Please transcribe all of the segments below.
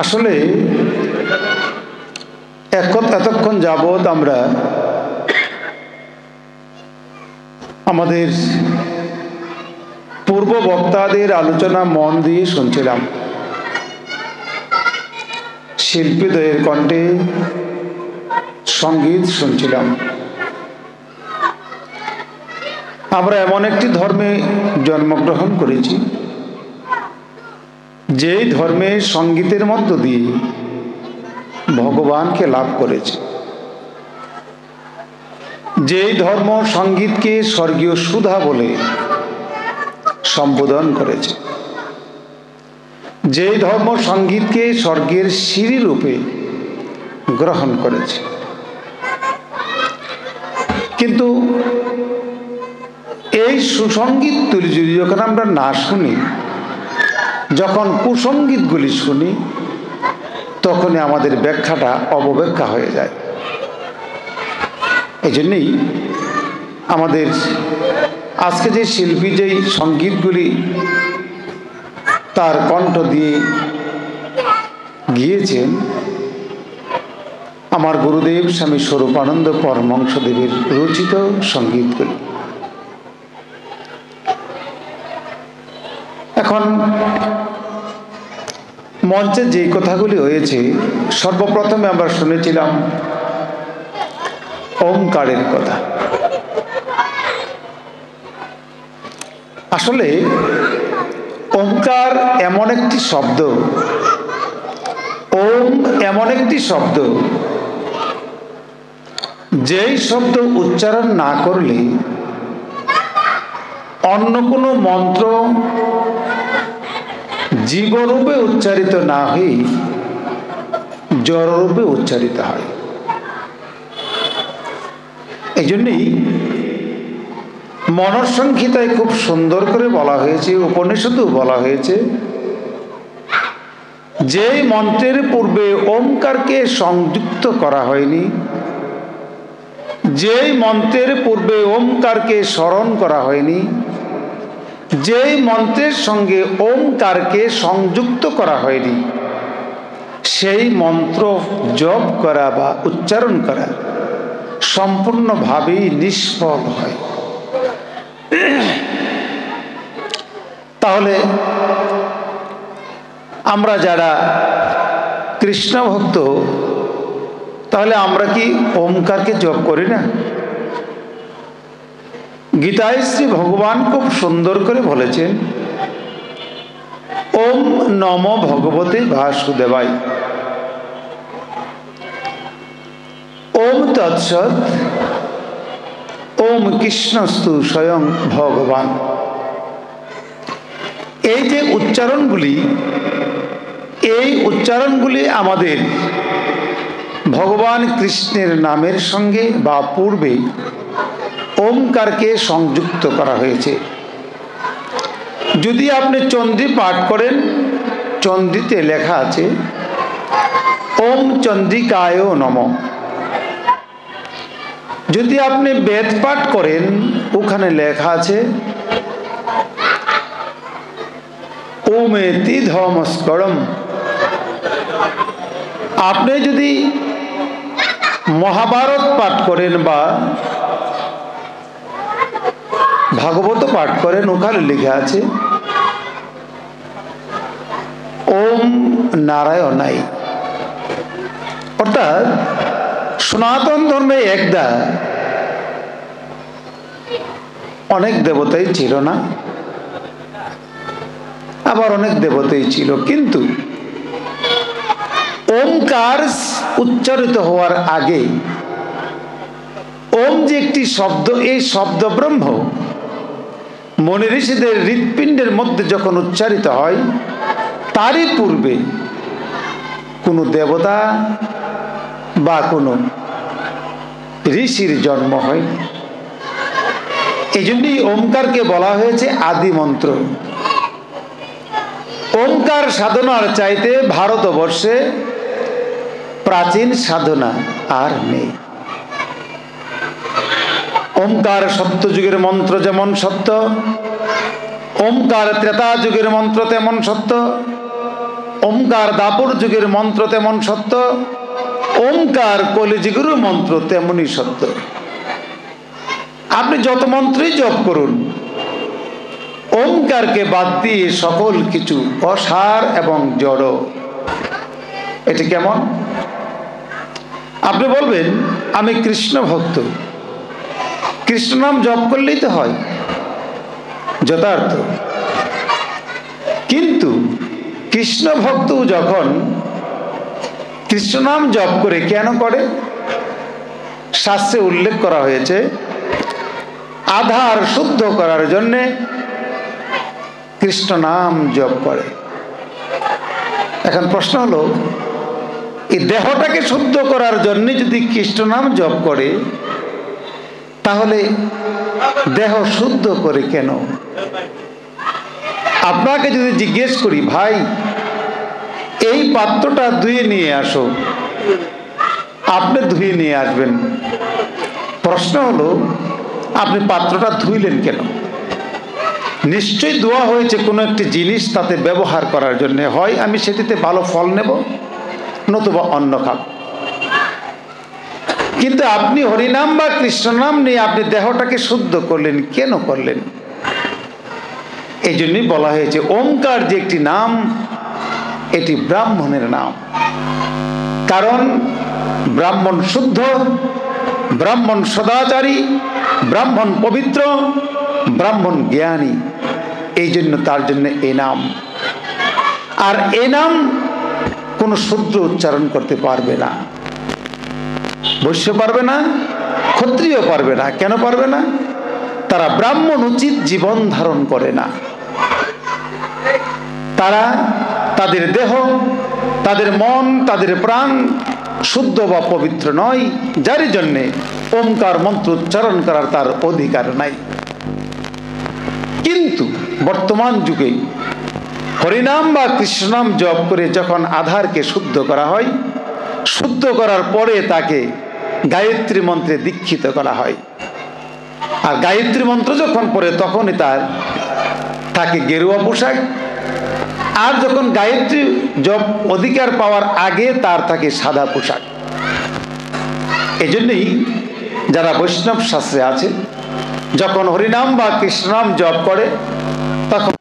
আসলে এতক্ষণ যাবৎ আমরা আমাদের পূর্ব বক্তাদের আলোচনা মন দিয়ে শুনছিলাম। শিল্পীদ্বয়ের কণ্ঠে সঙ্গীত শুনছিলাম। আমরা এমন একটি ধর্মে জন্মগ্রহণ করেছি যেই ধর্মে সঙ্গীতের মধ্য দিয়ে ভগবানকে লাভ করেছে, যেই ধর্ম সঙ্গীতকে স্বর্গীয় সুধা বলে সম্বোধন করেছে, যেই ধর্ম সঙ্গীতকে স্বর্গের সিঁড়ি রূপে গ্রহণ করেছে। কিন্তু এই সুসঙ্গীতগুলি যদি যখন আমরা না শুনি, যখন কুসঙ্গীতগুলি শুনি, তখনই আমাদের ব্যাখ্যাটা অবব্যাখ্যা হয়ে যায়। এই জন্যেই আমাদের আজকে যে শিল্পী যেই সঙ্গীতগুলি তার কণ্ঠ দিয়ে গিয়েছেন, আমার গুরুদেব স্বামী স্বরূপানন্দ পরমহংসদেবের রচিত সঙ্গীতগুলি। এখন মঞ্চে যে কথাগুলি হয়েছে, সর্বপ্রথমে আমরা শুনেছিলাম ওমকারের কথা। আসলে ওমকার এমন একটি শব্দ, ওম এমন একটি শব্দ, যেই শব্দ উচ্চারণ না করলে অন্য কোনো মন্ত্র জীবরূপে উচ্চারিত না হয়ে জড়রূপে উচ্চারিত হয়। এই জন্যই মনঃসংহিতায় খুব সুন্দর করে বলা হয়েছে, উপনিষদেও বলা হয়েছে, যে মন্ত্রের পূর্বে ওমকারকে সংযুক্ত করা হয়নি, যেই মন্ত্রের পূর্বে ওমকারকে স্মরণ করা হয়নি, যেই মন্ত্রের সঙ্গে ওমকারকে সংযুক্ত করা হয়নি, সেই মন্ত্র জপ করা বা উচ্চারণ করা সম্পূর্ণভাবেই নিষ্ফল হয়। তাহলে আমরা যারা কৃষ্ণ ভক্ত, তাহলে আমরা কি ওমকারকে জপ করি না? গীতায় শ্রী ভগবান খুব সুন্দর করে বলেছেন, ওম নমো ভগবতে বাসুদেবাই, ওম তৎসৎ, ওম কৃষ্ণস্তু স্বয়ং ভগবান। এই যে উচ্চারণগুলি, এই উচ্চারণগুলি আমাদের ভগবান কৃষ্ণের নামের সঙ্গে বা পূর্বে ওমকারকে সংযুক্ত করা হয়েছে। যদি আপনি চণ্ডী পাঠ করেন, চণ্ডীতে লেখা আছে ওম চণ্ডিকায় নমঃ। যদি আপনি বেদ পাঠ করেন, ওখানে লেখা আছে ওমেতি ধর্মস্করম। আপনি যদি মহাভারত পাঠ করেন বা ভাগবত পাঠ করেন, ওখানে লেখা আছে ওম নারায়ণাই। অর্থাৎ সনাতন ধর্মে একদা অনেক দেবতাই ছিল না, আবার অনেক দেবতাই ছিল, কিন্তু ওমকার উচ্চারিত হওয়ার আগে ওম যে একটি শব্দ, এই শব্দ ব্রহ্ম মনি ঋষিদের হৃৎপিণ্ডের মধ্যে যখন উচ্চারিত হয়, তারই পূর্বে কোনো দেবতা বা কোনো ঋষির জন্ম হয়। এই জন্যই ওমকারকে বলা হয়েছে আদি মন্ত্র। ওমকার সাধনার চাইতে ভারতবর্ষে প্রাচীন সাধনা আর নেই। ওমকার সত্য যুগের মন্ত্র যেমন সত্য, ওমকার ত্রেতা যুগের মন্ত্র তেমন সত্য, ওমকার দাপর যুগের মন্ত্র তেমন সত্য, ওমকার কলিযুগের মন্ত্র তেমনই সত্য। আপনি যত মন্ত্রই জপ করুন, ওমকারকে বাদ দিয়ে সকল কিছু অসার এবং জড়। এটি কেমন? আপনি বলবেন আমি কৃষ্ণ ভক্ত, কৃষ্ণ নাম জপ করলেই তো হয়, যথার্থ। কিন্তু কৃষ্ণ ভক্ত যখন কৃষ্ণ নাম জপ করে কেন করে? শাস্ত্রে উল্লেখ করা হয়েছে আধার শুদ্ধ করার জন্যে কৃষ্ণ নাম জপ করে। এখন প্রশ্ন হলো, এই দেহটাকে শুদ্ধ করার জন্য যদি কৃষ্ণ নাম জপ করে, তাহলে দেহ শুদ্ধ করে কেন? আপনাকে যদি জিজ্ঞেস করি, ভাই এই পাত্রটা ধুয়ে নিয়ে আসো, আপনি ধুয়ে নিয়ে আসবেন। প্রশ্ন হলো, আপনি পাত্রটা ধুইলেন কেন? নিশ্চয়ই ধোয়া হয়েছে কোনো একটি জিনিস তাতে ব্যবহার করার জন্য। হয় আমি সেটিতে ভালো ফল নেব, নতুবা অন্য খাব। কিন্তু আপনি হরিনাম বা কৃষ্ণ নাম নিয়ে আপনি দেহটাকে শুদ্ধ করলেন, কেন করলেন? এই জন্যই বলা হয়েছে ওমকার যে একটি নাম, এটি ব্রাহ্মণের নাম। কারণ ব্রাহ্মণ শুদ্ধ, ব্রাহ্মণ সদাচারী, ব্রাহ্মণ পবিত্র, ব্রাহ্মণ জ্ঞানী। এই জন্য তার জন্য এই নাম। আর এই নাম কোনো শূদ্র উচ্চারণ করতে পারবে না, বৈশ্য পারবে না, ক্ষত্রিয় পারবে না। কেন পারবে না? তারা ব্রাহ্মণ উচিত জীবন ধারণ করে না। তারা তাদের দেহ, তাদের মন, তাদের প্রাণ শুদ্ধ বা পবিত্র নয়, যার জন্যে ওমকার মন্ত্র উচ্চারণ করার তার অধিকার নাই। কিন্তু বর্তমান যুগে হরিনাম বা কৃষ্ণনাম জপ করে যখন আধারকে শুদ্ধ করা হয়, শুদ্ধ করার পরে তাকে গায়ত্রী মন্ত্রে দীক্ষিত করা হয়। আর গায়ত্রী মন্ত্র যখন পড়ে তখনই তাকে গেরুয়া পোশাক, আর যখন গায়ত্রী জপ অধিকার পাওয়ার আগে থাকে সাদা পোশাক। এজন্যই যারা বৈষ্ণব শাস্ত্রে আছে, যখন হরিনাম বা কৃষ্ণনাম জপ করে তখন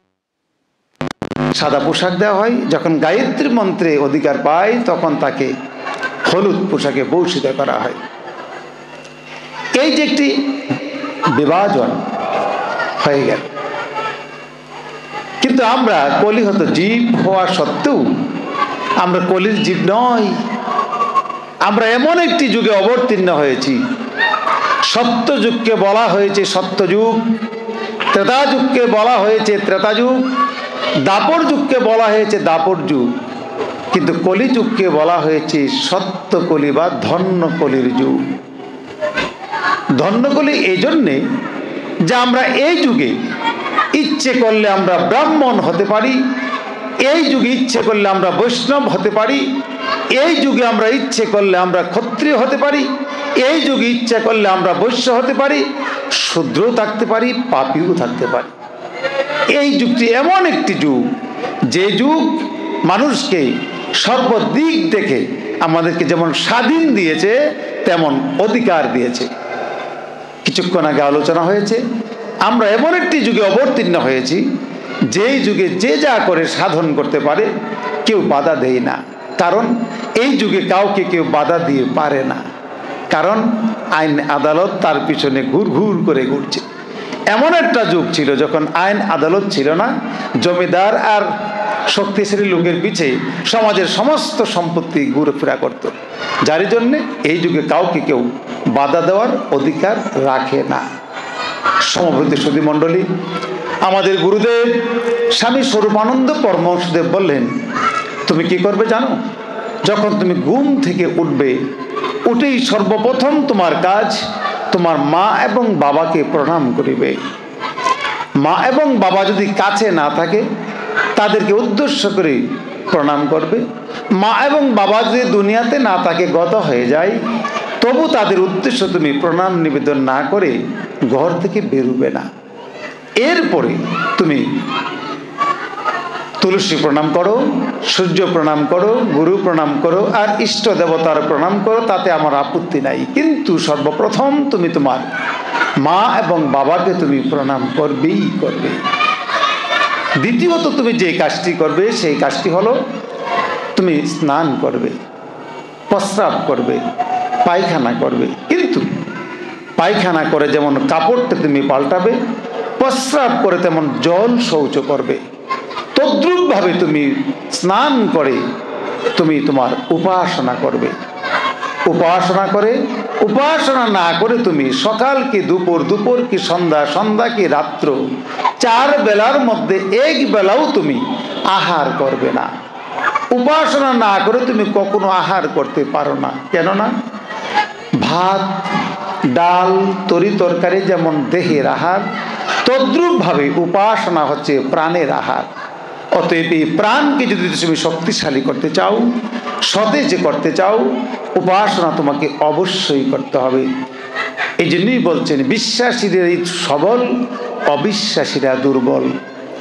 সাদা পোশাক দেওয়া হয়, যখন গায়ত্রী মন্ত্রে অধিকার পায় তখন তাকে হলুদ পোশাকে ভূষিত করা হয়। এই যে একটি বিভাজন হয়ে গেল। কিন্তু আমরা কলিহত জীব হওয়া সত্ত্বেও আমরা কলির জীব নয়। আমরা এমন একটি যুগে অবতীর্ণ হয়েছি, সত্য যুগকে বলা হয়েছে সত্যযুগ, ত্রেতা যুগকে বলা হয়েছে ত্রেতা যুগ, দাপর যুগকে বলা হয়েছে দাপর যুগ, কিন্তু কলি যুগকে বলা হয়েছে সত্য কলি বা ধন্য কলির যুগ। ধন্য কলি এই জন্যে যে আমরা এই যুগে ইচ্ছে করলে আমরা ব্রাহ্মণ হতে পারি, এই যুগে ইচ্ছে করলে আমরা বৈষ্ণব হতে পারি, এই যুগে আমরা ইচ্ছে করলে আমরা ক্ষত্রিয় হতে পারি, এই যুগে ইচ্ছে করলে আমরা বৈশ্য হতে পারি, শূদ্রও থাকতে পারি, পাপীও থাকতে পারি। এই যুগটি এমন একটি যুগ, যে যুগ মানুষকে সর্বদিক দেখে আমাদেরকে যেমন স্বাধীন দিয়েছে তেমন অধিকার দিয়েছে। কিছুক্ষণ আগে আলোচনা হয়েছে, আমরা এমন একটি যুগে অবতীর্ণ হয়েছি যেই যুগে যে যা করে সাধন করতে পারে, কেউ বাধা দেয় না। কারণ এই যুগে কাউকে কেউ বাধা দিয়ে পারে না, কারণ আইন আদালত তার পিছনে ঘুর ঘুর করে ঘুরছে। এমন একটা যুগ ছিল যখন আইন আদালত ছিল না, জমিদার আর শক্তিশালী লোকের পিছে সমাজের সমস্ত সম্পত্তি ঘুরেফেরা করত, যার জন্যে এই যুগে কাউকে কেউ বাধা দেওয়ার অধিকার রাখে না। সমবেত সুধী মণ্ডলী, আমাদের গুরুদেব স্বামী স্বরূপানন্দ পরমহংসদেব বললেন, তুমি কি করবে জানো? যখন তুমি ঘুম থেকে উঠবে, উঠেই সর্বপ্রথম তোমার কাজ তোমার মা এবং বাবাকে প্রণাম করিবে। মা এবং বাবা যদি কাছে না থাকে তাদেরকে উদ্দেশ্য করে প্রণাম করবে। মা এবং বাবা যদি দুনিয়াতে না থাকে, গত হয়ে যায়, তবু তাদের উদ্দেশ্য তুমি প্রণাম নিবেদন না করে ঘর থেকে বেরোবে না। এরপরে তুমি তুলসী প্রণাম করো, সূর্য প্রণাম করো, গুরু প্রণাম করো, আর ইষ্ট দেবতার প্রণাম করো, তাতে আমার আপত্তি নাই। কিন্তু সর্বপ্রথম তুমি তোমার মা এবং বাবাকে তুমি প্রণাম করবেই করবে। দ্বিতীয়ত তুমি যে কাজটি করবে সেই কাজটি হলো তুমি স্নান করবে, প্রস্রাব করবে, পায়খানা করবে। কিন্তু পায়খানা করে যেমন কাপড়টা তুমি পাল্টাবে, প্রস্রাব করে তেমন জল শৌচ করবে। তদ্রূপভাবে তুমি স্নান করে তুমি তোমার উপাসনা করবে। উপাসনা না করে তুমি সকাল কি দুপুর, দুপুর কি সন্ধ্যা, সন্ধ্যা কি রাত্র, 4 বেলার মধ্যে 1 বেলাও তুমি আহার করবে না। উপাসনা না করে তুমি কখনো আহার করতে পারো না। কেননা ভাত, ডাল, তরি তরকারি যেমন দেহের আহার, তদ্রূপভাবে উপাসনা হচ্ছে প্রাণের আহার। অতএব এই প্রাণকে যদি তুমি শক্তিশালী করতে চাও, সতেজ করতে চাও, উপাসনা তোমাকে অবশ্যই করতে হবে। এই জন্যই বলছেন বিশ্বাসীদের সবল, অবিশ্বাসীরা দুর্বল।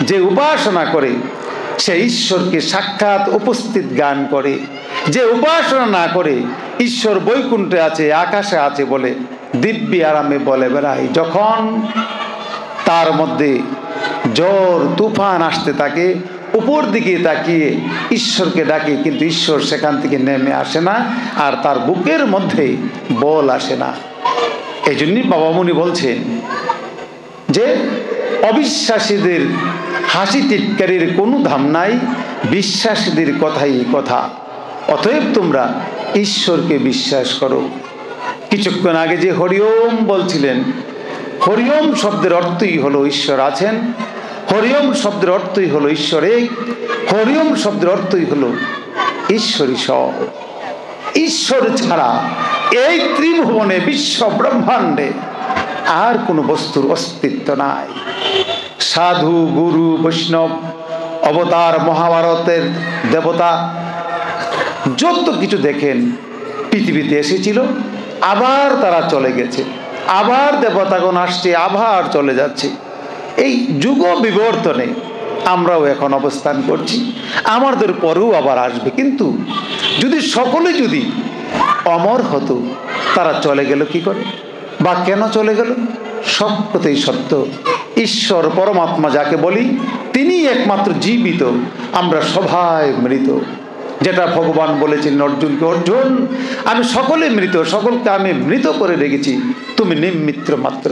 যে উপাসনা করে সে ঈশ্বরকে সাক্ষাৎ উপস্থিত জ্ঞান করে। যে উপাসনা না করে ঈশ্বর বৈকুণ্ঠে আছে, আকাশে আছে বলে দিব্য আরামে বলে বেড়ায়। যখন তার মধ্যে ঝড় তুফান আসতে থাকে, উপর দিকে তাকিয়ে ঈশ্বরকে ডাকে, কিন্তু ঈশ্বর সেখান থেকে নেমে আসে না, আর তার বুকের মধ্যে বল আসে না। এই জন্যই বাবা মুনি বলছেন যে অবিশ্বাসীদের হাসি টিটকারির কোনো দাম নাই, বিশ্বাসীদের কথাই কথা। অতএব তোমরা ঈশ্বরকে বিশ্বাস করো। কিছুক্ষণ আগে যে হরিওম বলছিলেন, হরিওম শব্দের অর্থই হলো ঈশ্বর আছেন, হরিওম শব্দের অর্থই হলো ঈশ্বর এক, হরিওম শব্দের অর্থই হলো ঈশ্বরই সব। ঈশ্বর ছাড়া এই ত্রিভুবনে, বিশ্ব ব্রহ্মাণ্ডে আর কোনো বস্তুর অস্তিত্ব নাই। সাধু, গুরু, বৈষ্ণব, অবতার, মহাভারতের দেবতা, যত কিছু দেখেন পৃথিবীতে এসেছিল, আবার তারা চলে গেছে, আবার দেবতাগণ আসছে, আবার চলে যাচ্ছে। এই যুগ বিবর্তনে আমরাও এখন অবস্থান করছি, আমাদের পরেও আবার আসবে। কিন্তু যদি সকলে যদি অমর হতো, তারা চলে গেল কি করে, বা কেন চলে গেল? সব কথাই সত্য। ঈশ্বর পরমাত্মা যাকে বলি, তিনি একমাত্র জীবিত, আমরা সবাই মৃত। যেটা ভগবান বলেছিলেন অর্জুনকে, অর্জুন আমি সকলে মৃত, সকলকে আমি মৃত করে রেখেছি, তুমি নিমিত্র মাত্র।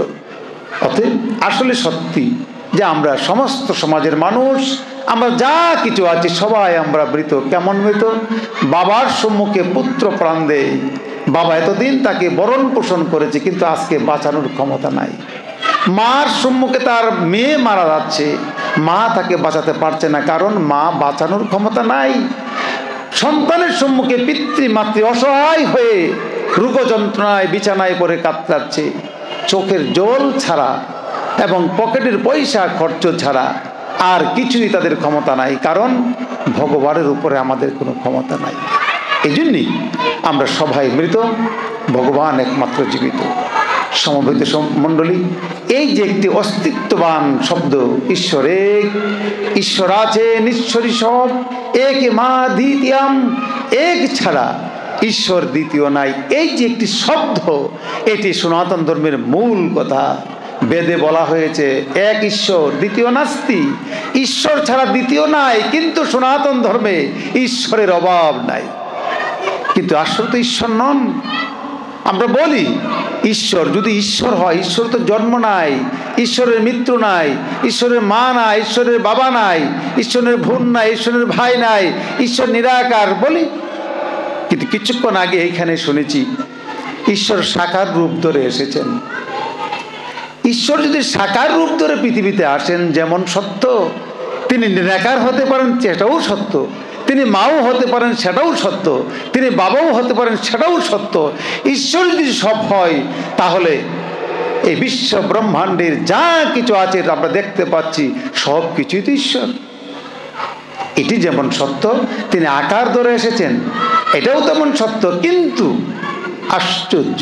অতএব আসলে সত্যি যে আমরা সমস্ত সমাজের মানুষ, আমরা যা কিছু আছি সবাই আমরা মৃত। কেমন মৃত? বাবার সম্মুখে পুত্র প্রাণ দেয়, বাবা এতদিন তাকে বরণ পোষণ করেছে, কিন্তু আজকে বাঁচানোর ক্ষমতা নাই। মার সম্মুখে তার মেয়ে মারা যাচ্ছে, মা তাকে বাঁচাতে পারছে না, কারণ মা বাঁচানোর ক্ষমতা নাই। সন্তানের সম্মুখে পিতৃমাতৃ অসহায় হয়ে রোগ যন্ত্রণায় বিছানায় পড়ে কাতরাচ্ছে, চোখের জল ছাড়া এবং পকেটের পয়সা খরচ ছাড়া আর কিছুই তাদের ক্ষমতা নাই, কারণ ভগবানের উপরে আমাদের কোনো ক্ষমতা নাই। এই জন্যই আমরা সবাই মৃত, ভগবান একমাত্র জীবিত। সমবেত মণ্ডলী, এই যে একটি অস্তিত্ববান শব্দ ঈশ্বর এক, ঈশ্বর আছেন, ঈশ্বরই সব, এক মা দ্বিতীয়াম, এক ছাড়া ঈশ্বর দ্বিতীয় নাই, এই যে একটি শব্দ, এটি সনাতন ধর্মের মূল কথা। বেদে বলা হয়েছে এক ঈশ্বর, দ্বিতীয় নাস্তি, ঈশ্বর ছাড়া দ্বিতীয় নাই। কিন্তু সনাতন ধর্মে ঈশ্বরের অভাব নাই, কিন্তু আসলে তো ঈশ্বর নন। আমরা বলি ঈশ্বর, যদি ঈশ্বর হয়, ঈশ্বর তো জন্ম নাই, ঈশ্বরের মৃত্যু নাই, ঈশ্বরের মা নাই, ঈশ্বরের বাবা নাই, ঈশ্বরের বোন নাই, ঈশ্বরের ভাই নাই, ঈশ্বর নিরাকার বলি। কিন্তু কিছুক্ষণ আগে এইখানে শুনেছি ঈশ্বর সাকার রূপ ধরে এসেছেন। ঈশ্বর যদি সাকার রূপ ধরে পৃথিবীতে আসেন, যেমন সত্য, তিনি নিরাকার হতে পারেন, সেটাও সত্য। তিনি মাও হতে পারেন, সেটাও সত্য। তিনি বাবাও হতে পারেন, সেটাও সত্য। ঈশ্বর যদি সব হয়, তাহলে এই বিশ্ব ব্রহ্মাণ্ডের যা কিছু আছে আমরা দেখতে পাচ্ছি, সব কিছুই তো ঈশ্বর। এটি যেমন সত্য, তিনি আকার ধরে এসেছেন, এটাও তেমন সত্য। কিন্তু আশ্চর্য,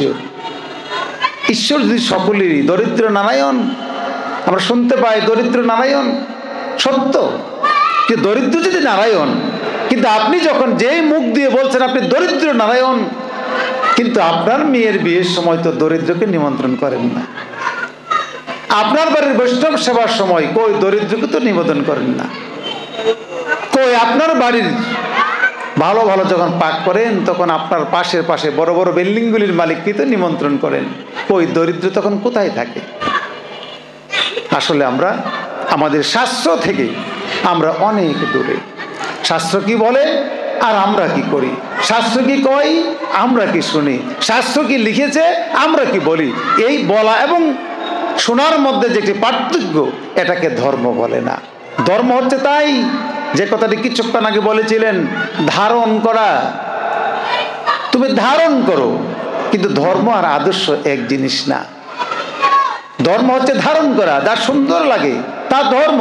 ঈশ্বর যদি সকলেরই, দরিদ্র নারায়ণ, আমরা শুনতে পাই দরিদ্র নারায়ণ, সত্য। যে দরিদ্র যদি নারায়ণ, কিন্তু আপনি যখন যেই মুখ দিয়ে বলছেন আপনি দরিদ্র নারায়ণ, কিন্তু আপনার মেয়ের বিয়ের সময় তো দরিদ্রকে নিমন্ত্রণ করেন না। আপনার বাড়ির বৈষ্ণব সেবার সময় কই দরিদ্রকে তো নিবেদন করেন না। কই আপনার বাড়ির ভালো ভালো যখন পাক করেন তখন আপনার পাশে বড় বড় বিল্ডিংগুলির মালিককে তো নিমন্ত্রণ করেন। কই দরিদ্র তখন কোথায় থাকে? আসলে আমরা আমাদের শাস্ত্র থেকে আমরা অনেক দূরে। শাস্ত্র কি বলে আর আমরা কি করি, শাস্ত্র কি কয় আমরা কি শুনি, শাস্ত্র কি লিখেছে আমরা কি বলি, এই বলা এবং শোনার মধ্যে যেটি পার্থক্য, এটাকে ধর্ম বলে না। ধর্ম হচ্ছে তাই যে কথাটি কিছুক্ষণ আগে বলেছিলেন, ধারণ করা। তুমি ধারণ করো, কিন্তু ধর্ম আর আদর্শ এক জিনিস না। ধর্ম হচ্ছে ধারণ করা, যা সুন্দর লাগে তা ধর্ম।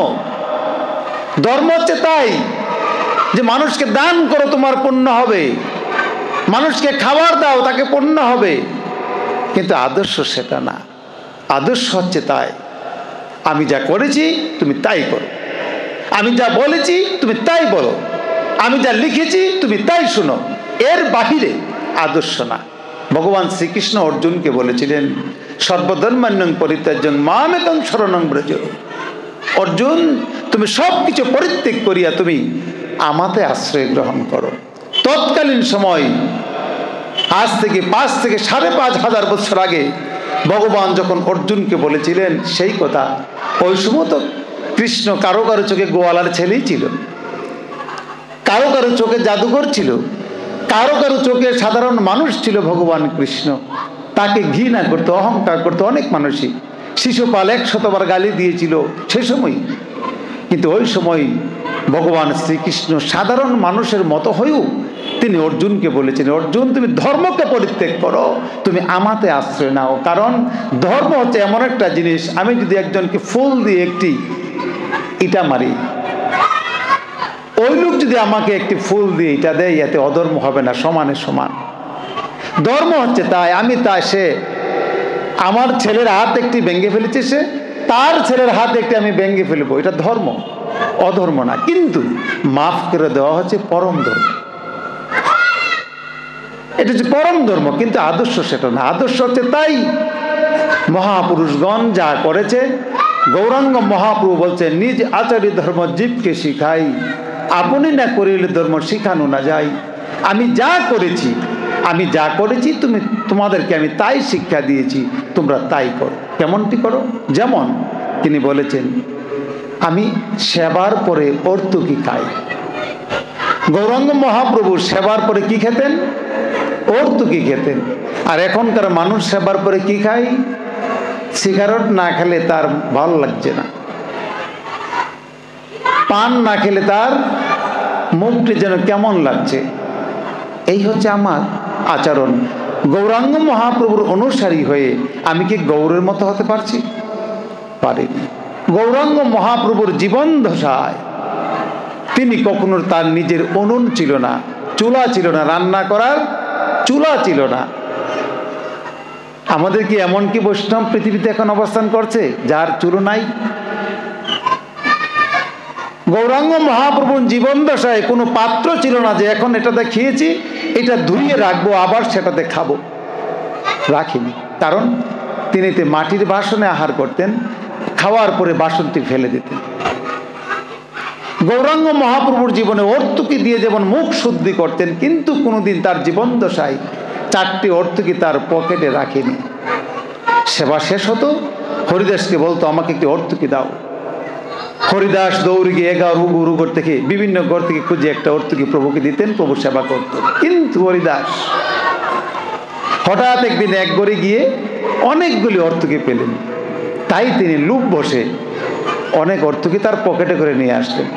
ধর্ম হচ্ছে তাই যে মানুষকে দান করো, তোমার পুণ্য হবে, মানুষকে খাবার দাও, তাকে পুণ্য হবে। কিন্তু আদর্শ সেটা না। আদর্শ হচ্ছে তাই আমি যা করেছি তুমি তাই করো, আমি যা বলেছি তুমি তাই বলো, আমি যা লিখেছি তুমি তাই শুনো, এর বাহিরে আদর্শ না। ভগবান শ্রীকৃষ্ণ অর্জুনকে বলেছিলেন, সর্বধর্মান্যং পরিত্যাজ্যং মামেকং শরণং ব্রজ। অর্জুন, তুমি সব কিছু পরিত্যাগ করিয়া তুমি আমাতে আশ্রয় গ্রহণ করো। তৎকালীন সময় আজ থেকে 5 থেকে 5,500 বছর আগে ভগবান যখন অর্জুনকে বলেছিলেন সেই কথা, ওই সময় তো কৃষ্ণ কারো কারো চোখে গোয়ালার ছেলেই ছিল, কারো কারো চোখে জাদুঘর ছিল, কারো কারো চোখে সাধারণ মানুষ ছিল। ভগবান কৃষ্ণ তাকে ঘৃণা করতো, অহংকার করতো অনেক মানুষই। শিশুপাল 100বার গালি দিয়েছিল সে সময়। কিন্তু ওই সময় ভগবান শ্রীকৃষ্ণ সাধারণ মানুষের মতো হয়েও তিনি অর্জুনকে বলেছেন, অর্জুন তুমি ধর্মকে পরিত্যাগ করো, তুমি আমাতে আশ্রয় নাও। কারণ ধর্ম হচ্ছে এমন একটা জিনিস, আমি যদি একজনকে ফুল দিয়ে একটি ইটা মারি, ওই লোক যদি আমাকে একটি ফুল দিয়ে ইটা দেয়, এতে অধর্ম হবে না, সমানে সমান। ধর্ম হচ্ছে তাই আমি তাই, সে আমার ছেলের হাত একটি ভেঙে ফেলেছে, সে তার ছেলের হাত একটি আমি ভেঙে ফেলবো, এটা ধর্ম, অধর্ম না। কিন্তু মাফ করে দেওয়া হচ্ছে পরম ধর্ম, এটা হচ্ছে পরম ধর্ম। কিন্তু আদর্শ সেটা না। আদর্শ হচ্ছে তাই মহাপুরুষগণ যা করেছে। গৌরাঙ্গ মহাপ্রভু বলছে, নিজ আচার্য ধর্ম জীবকে শিখাই, আপনি না করিলে ধর্ম শিখানো না যায়। আমি যা করেছি তোমাদেরকে আমি তাই শিক্ষা দিয়েছি, তোমরা তাই করো। কেমনটি করো? যেমন তিনি বলেছেন, আমি সেবার পরে অর্তুকি খাই। গৌরাঙ্গ মহাপ্রভু সেবার পরে কি খেতেন? অর্তুকি খেতেন। আর এখনকার মানুষ সেবার পরে কি খায়? সিগারেট না খেলে তার ভালো লাগছে না, পান না খেলে তার মুখটি যেন কেমন লাগছে। এই হচ্ছে আমার আচরণ। গৌরাঙ্গ মহাপ্রভুর অনুসারী হয়ে আমি কি গৌরের মতো হতে পারছি? পারিনি। গৌরাঙ্গ মহাপ্রভুর জীবন দশায় তিনি কখনো তার নিজের উনুন ছিল না, চুলা ছিল না, রান্না করার চুলা ছিল না। আমাদের কি এমন কি বৈষ্ণব পৃথিবীতে এখন অবস্থান করছে যার চুলো নাই? গৌরাঙ্গ মহাপ্রভুর জীবন দশায় কোনো পাত্র ছিল না যে এখন এটাতে খেয়েছি, এটা ধুইয়ে রাখবো, আবার সেটাতে খাবো। রাখিনি। কারণ তিনি মাটির বাসনে আহার করতেন, খাওয়ার পরে বাসনটি ফেলে দিতেন। গৌরাঙ্গ মহাপ্রভুর জীবনে অর্তুকি দিয়ে যেমন মুখ শুদ্ধি করতেন, কিন্তু কোনোদিন তার জীবন দশায় 4টি অর্তুকি তার পকেটে রাখেনি। সেবা শেষ হতো, হরিদাসকে বলতো আমাকে একটি অর্তুকি দাও। হরিদাস দৌড়ে গিয়ে ঘর থেকে বিভিন্ন ঘর থেকে খুঁজে একটা অর্তুকি প্রভুকে দিতেন, প্রভু সেবা করত। কিন্তু হরিদাস হঠাৎ একদিন এক ঘরে গিয়ে অনেকগুলি অর্তুকি পেলেন, তাই তিনি লুপ বসে অনেক অর্তুকি তার পকেটে করে নিয়ে আসলেন।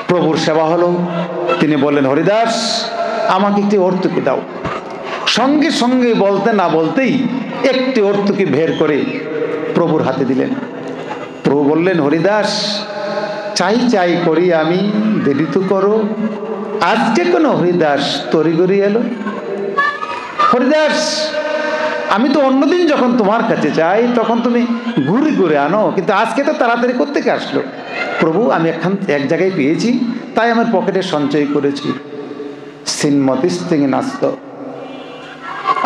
প্রভুর সেবা হলো, তিনি বললেন, হরিদাস আমাকে একটি অর্তুকি দাও। সঙ্গে সঙ্গে বলতে না বলতেই একটি অর্তুকি বের করে প্রভুর হাতে দিলেন। প্রভু বললেন, হরিদাস চাই চাই করি আমি, দেরি তো করো, আজকে কোনো হরিদাস তরিগরি এলো? হরিদাস আমি তো অন্যদিন যখন তোমার কাছে যাই তখন তুমি ঘুরে ঘুরে আনো, কিন্তু আজকে তো তাড়াতাড়ি কোত্থেকে আসলো? প্রভু, আমি এক জায়গায় পেয়েছি, তাই আমার পকেটে সঞ্চয় করেছি। সিনমতিস্তিং নাস্ত,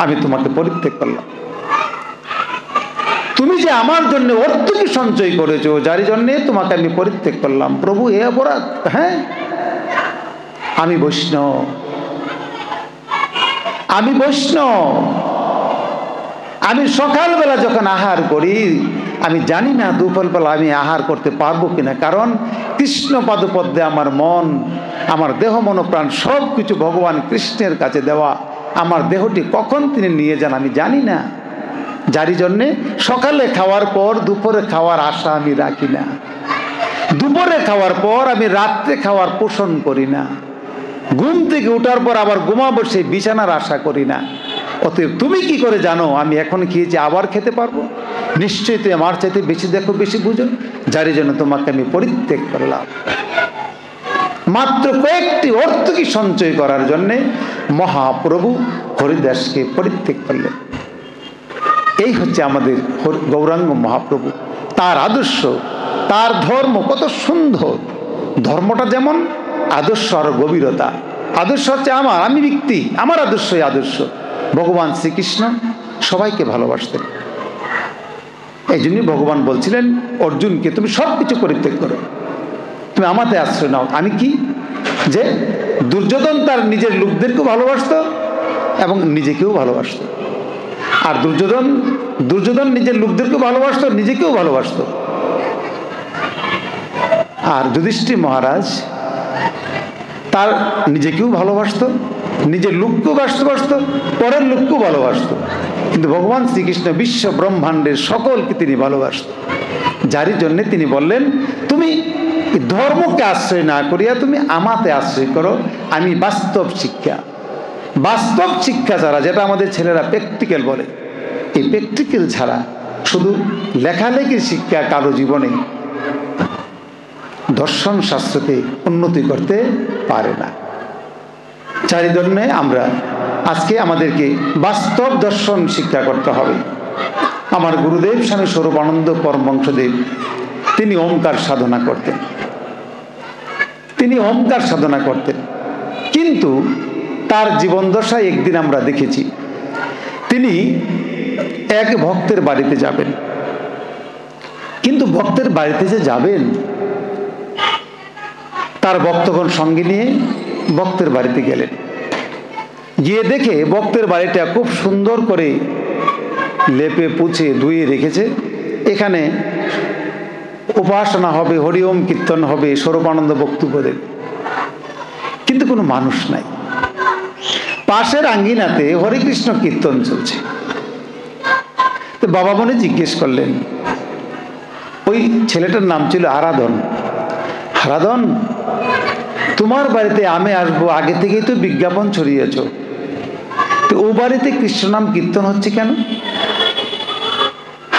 আমি তোমাকে পরিত্যাগ করলাম। তুমি যে আমার জন্য অর্থকে সঞ্চয় করেছো, যার জন্য তোমাকে আমি পরিত্যাগ করলাম। প্রভু, এ অপরাধ? হ্যাঁ, আমি বৈষ্ণব, আমি বৈষ্ণব। আমি সকালবেলা যখন আহার করি, আমি জানি না দুপুরবেলা আমি আহার করতে পারবো কিনা, কারণ কৃষ্ণ পাদপদ্মে আমার মন, আমার দেহ, মন, প্রাণ সব কিছু ভগবান কৃষ্ণের কাছে দেওয়া। আমার দেহটি কখন তিনি নিয়ে যান আমি জানি না, যার জন্যে সকালে খাওয়ার পর দুপুরে খাওয়ার আশা আমি রাখি না, দুপুরে খাওয়ার পর আমি রাত্রে খাওয়ার পোষণ করি না, ঘুম থেকে ওঠার পর আবার ঘুমাবো সেই বিছানার আশা করি না। অতএব তুমি কি করে জানো আমি এখন খেয়েছি আবার খেতে পারবো? নিশ্চয়ই তুই আমার চাইতে বেশি দেখো, বেশি বুঝো, যার জন্য তোমাকে আমি পরিত্যাগ করলাম। মাত্র কয়েকটি অর্থকে সঞ্চয় করার জন্যে মহাপ্রভু হরিদাসকে পরিত্যাগ করলেন। এই হচ্ছে আমাদের গৌরাঙ্গ মহাপ্রভু। তার আদর্শ, তার ধর্ম কত সুন্দর। ধর্মটা যেমন, আদর্শ আর গভীরতা। আদর্শ হচ্ছে আমি ব্যক্তি, আমার আদর্শই আদর্শ। ভগবান শ্রীকৃষ্ণ সবাইকে ভালোবাসতেন। এই জন্যই ভগবান বলছিলেন অর্জুনকে, তুমি সব কিছু পরিত্যাগ করো, তুমি আমাতে আশ্রয় নাও। আমি কি? যে দুর্যোধন তার নিজের লোকদেরকেও ভালোবাসত এবং নিজেকেও ভালোবাসত। আর দুর্যোধন নিজের লোকদেরকেও ভালোবাসত, নিজেকেও ভালোবাসত। আর যুধিষ্ঠির মহারাজ তার নিজেকেও ভালোবাসত, নিজের লোককেও ভালোবাসত, পরের লোককেও ভালোবাসত। কিন্তু ভগবান শ্রীকৃষ্ণ বিশ্ব ব্রহ্মাণ্ডের সকলকে তিনি ভালোবাসত, যার জন্য তিনি বললেন, তুমি ধর্মকে আশ্রয় না করিয়া তুমি আমাতে আশ্রয় করো। আমি বাস্তব শিক্ষা ছাড়া, যেটা আমাদের ছেলেরা প্র্যাকটিক্যাল বলে, এই প্র্যাকটিক্যাল ছাড়া শুধু লেখালেখির শিক্ষা কারো জীবনে দর্শন শাস্ত্রতে উন্নতি করতে পারে না। যার জন্য আমরা আজকে আমাদেরকে বাস্তব দর্শন শিক্ষা করতে হবে। আমার গুরুদেব স্বামী স্বরূপানন্দ পরমহংসদেব তিনি ওমকার সাধনা করতেন। কিন্তু তার জীবন দশায় একদিন আমরা দেখেছি তিনি এক ভক্তের বাড়িতে যাবেন। কিন্তু ভক্তের বাড়িতে যে যাবেন, তার ভক্তগণ সঙ্গে নিয়ে ভক্তের বাড়িতে গেলেন। গিয়ে দেখে ভক্তের বাড়িটা খুব সুন্দর করে লেপে পুছে ধুয়ে রেখেছে। এখানে উপাসনা হবে, হরিওম কীর্তন হবে, স্বরূপানন্দ বক্তব্য দেবে, কিন্তু কোনো মানুষ নাই। পাশের আঙ্গিনাতে হরিকৃষ্ণ কীর্তন চলছে। তো বাবা মনে জিজ্ঞেস করলেন, ওই ছেলেটার নাম ছিল হারাধন, তোমার বাড়িতে আমি আসবো, আগে থেকেই তো বিজ্ঞাপন ছড়িয়েছ, তো ও বাড়িতে কৃষ্ণ নাম কীর্তন হচ্ছে কেন?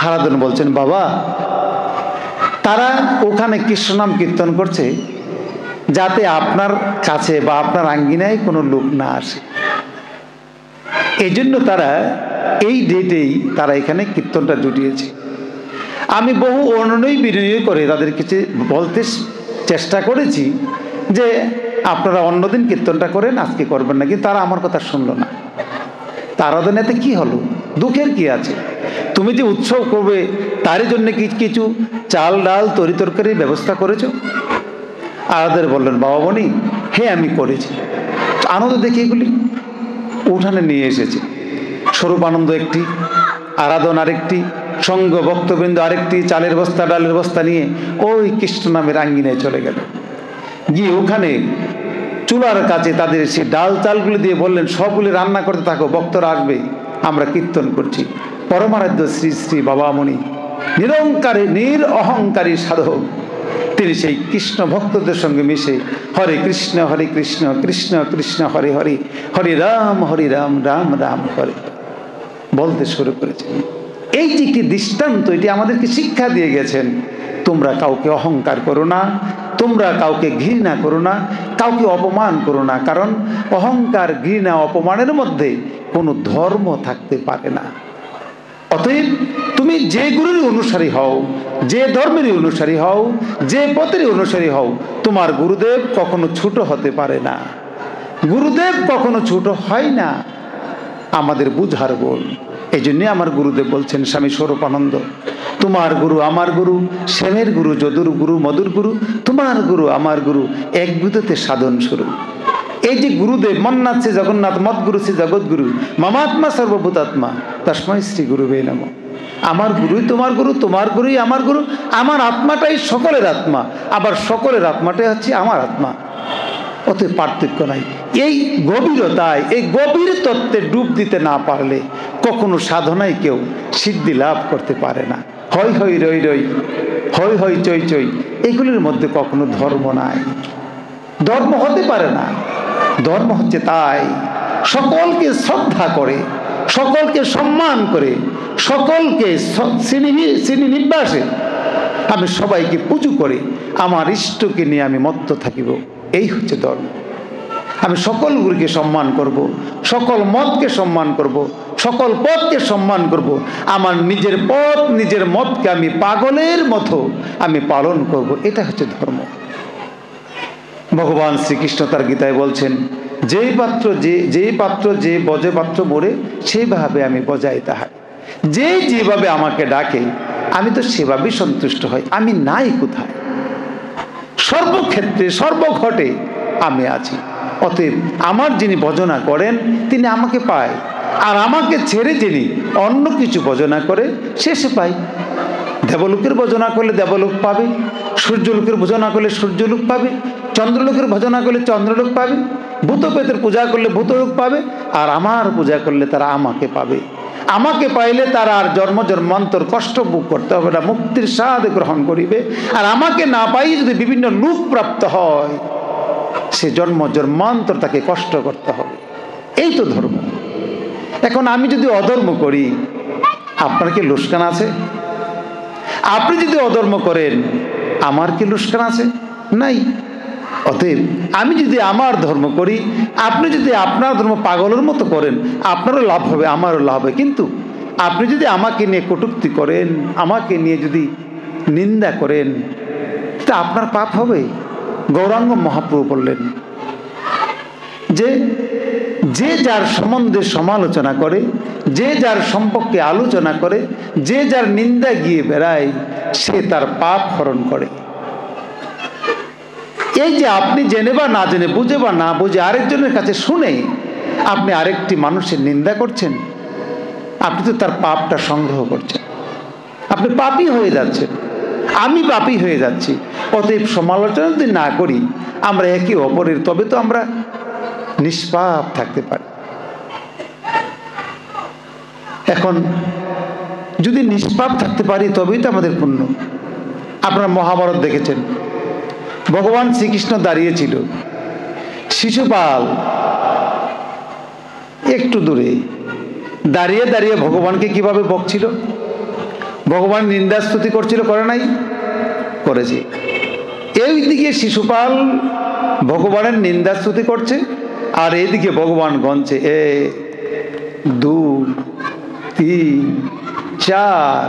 হারাধন বলছেন, বাবা, তারা ওখানে কৃষ্ণ নাম কীর্তন করছে যাতে আপনার কাছে বা আপনার আঙ্গিনায় কোনো লোক না আসে। এই জন্য তারা এই ডেটেই তারা এখানে কীর্তনটা জুটিয়েছে। আমি বহু অনুনয় বিনয় করে তাদের কিছু বলতে চেষ্টা করেছি যে আপনারা অন্যদিন কীর্তনটা করেন, আজকে করবেন না, কিন্তু তারা আমার কথা শুনলো না। আরাধনা এতে কি হলো? দুঃখের কি আছে? তুমি যে উৎসব করবে তারই জন্য কিছু চাল ডাল তরি তরকারির ব্যবস্থা করেছো? আরাধের বললেন, বাবা মনি, হ্যাঁ আমি করেছি। আনন্দ দেখি এগুলি উঠানে নিয়ে এসেছে। স্বরূপানন্দ একটি, আরাধন আরেকটি, সঙ্গ ভক্তবৃন্দ আরেকটি, চালের বস্তা ডালের বস্তা নিয়ে ওই কৃষ্ণ নামের আঙ্গিনায় চলে গেল। গিয়ে ওখানে চুলার কাছে তাদের সে ডাল চালগুলি দিয়ে বললেন, সবগুলি রান্না করতে থাকো, ভক্তরা আসবে, আমরা কীর্তন করছি। পরমারাধ্য শ্রী শ্রী বাবামণি নিরঙ্কারী অহংকারী সাধক, তিনি সেই কৃষ্ণ ভক্তদের সঙ্গে মিশে হরে কৃষ্ণ কৃষ্ণ কৃষ্ণ হরে হরে, হরে রাম রাম রাম হরে বলতে শুরু করেছেন। এই যে একটি দৃষ্টান্ত, এটি আমাদেরকে শিক্ষা দিয়ে গেছেন, তোমরা কাউকে অহংকার করো না, তোমরা কাউকে ঘৃণা করো না, কাউকে অপমান করো না, কারণ অহংকার ঘৃণা অপমানের মধ্যে কোনো ধর্ম থাকতে পারে না। অতএব তুমি যে গুরুর অনুসারী হও, যে ধর্মের অনুসারী হও, যে পথের অনুসারী হও, তোমার গুরুদেব কখনো ছোট হতে পারে না। গুরুদেব কখনো ছোট হয় না, আমাদের বুঝার গোল। এই জন্যে আমার গুরুদেব বলছেন, স্বামী স্বরূপানন্দ, তোমার গুরু আমার গুরু, শ্যামের গুরু যদুর গুরু মধুর গুরু, তোমার গুরু আমার গুরু, এক বুধতে সাধন শুরু। এই যে গুরুদেব, মন্নাথ শ্রী জগন্নাথ, মৎগুরু শ্রী জগৎগুরু, মামাত্মা সর্বভূতাত্মা, তস্মৈ শ্রী গুরুবে নমঃ। আমার গুরুই তোমার গুরু, তোমার গুরুই আমার গুরু। আমার আত্মাটাই সকলের আত্মা, আবার সকলের আত্মাটাই হচ্ছে আমার আত্মা। অতএব পার্থক্য নাই। এই গভীরতায়, এই গভীর তত্ত্বে ডুব দিতে না পারলে কখনো সাধনায় কেউ সিদ্ধি লাভ করতে পারে না। হয় হয় রই রই, হয় হয় চই চই, এগুলির মধ্যে কখনো ধর্ম নাই, ধর্ম হতে পারে না। ধর্ম হচ্ছে তাই সকলকে শ্রদ্ধা করে, সকলকে সম্মান করে, সকলকে শ্রেণী নির্বাসে আমি সবাইকে পুজো করে আমার ইষ্টকে নিয়ে আমি মত্ত থাকিব, এই হচ্ছে ধর্ম। আমি সকল গুরুকে সম্মান করব, সকল মতকে সম্মান করব, সকল পথকে সম্মান করব। আমার নিজের পথ, নিজের মতকে আমি পাগলের মতো আমি পালন করব, এটা হচ্ছে ধর্ম। ভগবান শ্রীকৃষ্ণ তার গীতায় বলছেন, যেই পাত্র যে বজে পাত্র মোড়ে, সেইভাবে আমি বজাই তাহার। যেভাবে আমাকে ডাকে আমি তো সেভাবেই সন্তুষ্ট হই। আমি নাই কোথায়, সর্বক্ষেত্রে সর্বঘটে আমি আছি। অতএব আমার যিনি ভজনা করেন তিনি আমাকে পায়, আর আমাকে ছেড়ে যিনি অন্য কিছু ভজনা করে সে পায়। দেবলোকের ভজনা করলে দেবলোক পাবে, সূর্যলোকের ভজনা করলে সূর্যলোক পাবে, চন্দ্রলোকের ভজনা করলে চন্দ্রলোক পাবে, ভূতপ্রেতের পূজা করলে ভূতলোক পাবে, আর আমার পূজা করলে তারা আমাকে পাবে। আমাকে পাইলে তারা আর জন্ম জন্মান্তর কষ্ট ভোগ করতে হবে না, মুক্তির স্বাদ গ্রহণ করিবে। আর আমাকে না পাই যদি বিভিন্ন লোক প্রাপ্ত হয়, সে জন্ম জন্মান্তর তাকে কষ্ট করতে হবে। এই তো ধর্ম। এখন আমি যদি অধর্ম করি, আপনার কি লুস্কান আছে? আপনি যদি অধর্ম করেন, আমার কি লুস্কান আছে? নাই। অতএব আমি যদি আমার ধর্ম করি, আপনি যদি আপনার ধর্ম পাগলের মতো করেন, আপনারও লাভ হবে, আমারও লাভ হবে। কিন্তু আপনি যদি আমাকে নিয়ে কটূক্তি করেন, আমাকে নিয়ে যদি নিন্দা করেন, তা আপনার পাপ হবে। গৌরাঙ্গ মহাপ্রভু বললেন যে যে যার সম্বন্ধে সমালোচনা করে, যে যার সম্পর্কে আলোচনা করে, যে যার নিন্দা গিয়ে বেড়ায়, সে তার পাপ হরণ করে। এই যে আপনি জেনে বা না জেনে, বুঝে বা না বুঝে, আরেকজনের কাছে শুনে আপনি আরেকটি মানুষের নিন্দা করছেন, আপনি তো তার পাপটা সংগ্রহ করছেন। আপনি পাপী হয়ে যাচ্ছেন, আমি পাপী হয়ে যাচ্ছি। অতএব সমালোচনা যদি না করি আমরা একে অপরের, তবে তো আমরা নিষ্পাপ থাকতে পারি। এখন যদি নিষ্পাপ থাকতে পারি তবেই তো আমাদের পুণ্য। আপনারা মহাভারত দেখেছেন, ভগবান শ্রীকৃষ্ণ দাঁড়িয়েছিল, শিশুপাল একটু দূরে দাঁড়িয়ে দাঁড়িয়ে ভগবানকে কিভাবে বকছিল, ভগবান নিন্দা স্তুতি করছিল, করে নাই? করেছে। এইদিকে শিশুপাল ভগবানের নিন্দা স্তুতি করছে, আর এইদিকে ভগবান গণছে 1 2 3 4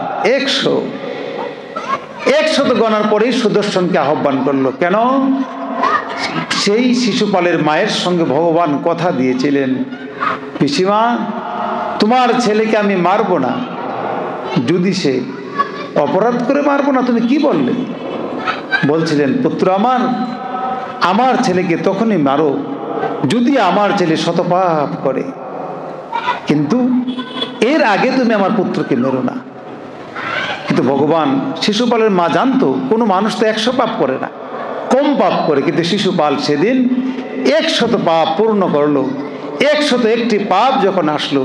100 গণার পরেই সুদর্শনকে আহ্বান করলো। কেন? সেই শিশুপালের মায়ের সঙ্গে ভগবান কথা দিয়েছিলেন, পিসিমা তোমার ছেলেকে আমি মারবো না, যদি সে অপরাধ করে মারবো না। তুমি কি বললে? বলছিলেন, পুত্র আমার ছেলেকে তখনই মারো যদি আমার ছেলে শতপাপ করে, কিন্তু এর আগে তুমি আমার পুত্রকে মেরো না। কিন্তু ভগবান, শিশুপালের মা জানতো কোনো মানুষ তো 100 পাপ করে না, কম পাপ করে, কিন্তু শিশুপাল সেদিন 100 পাপ পূর্ণ করলো। 101টি পাপ যখন আসলো,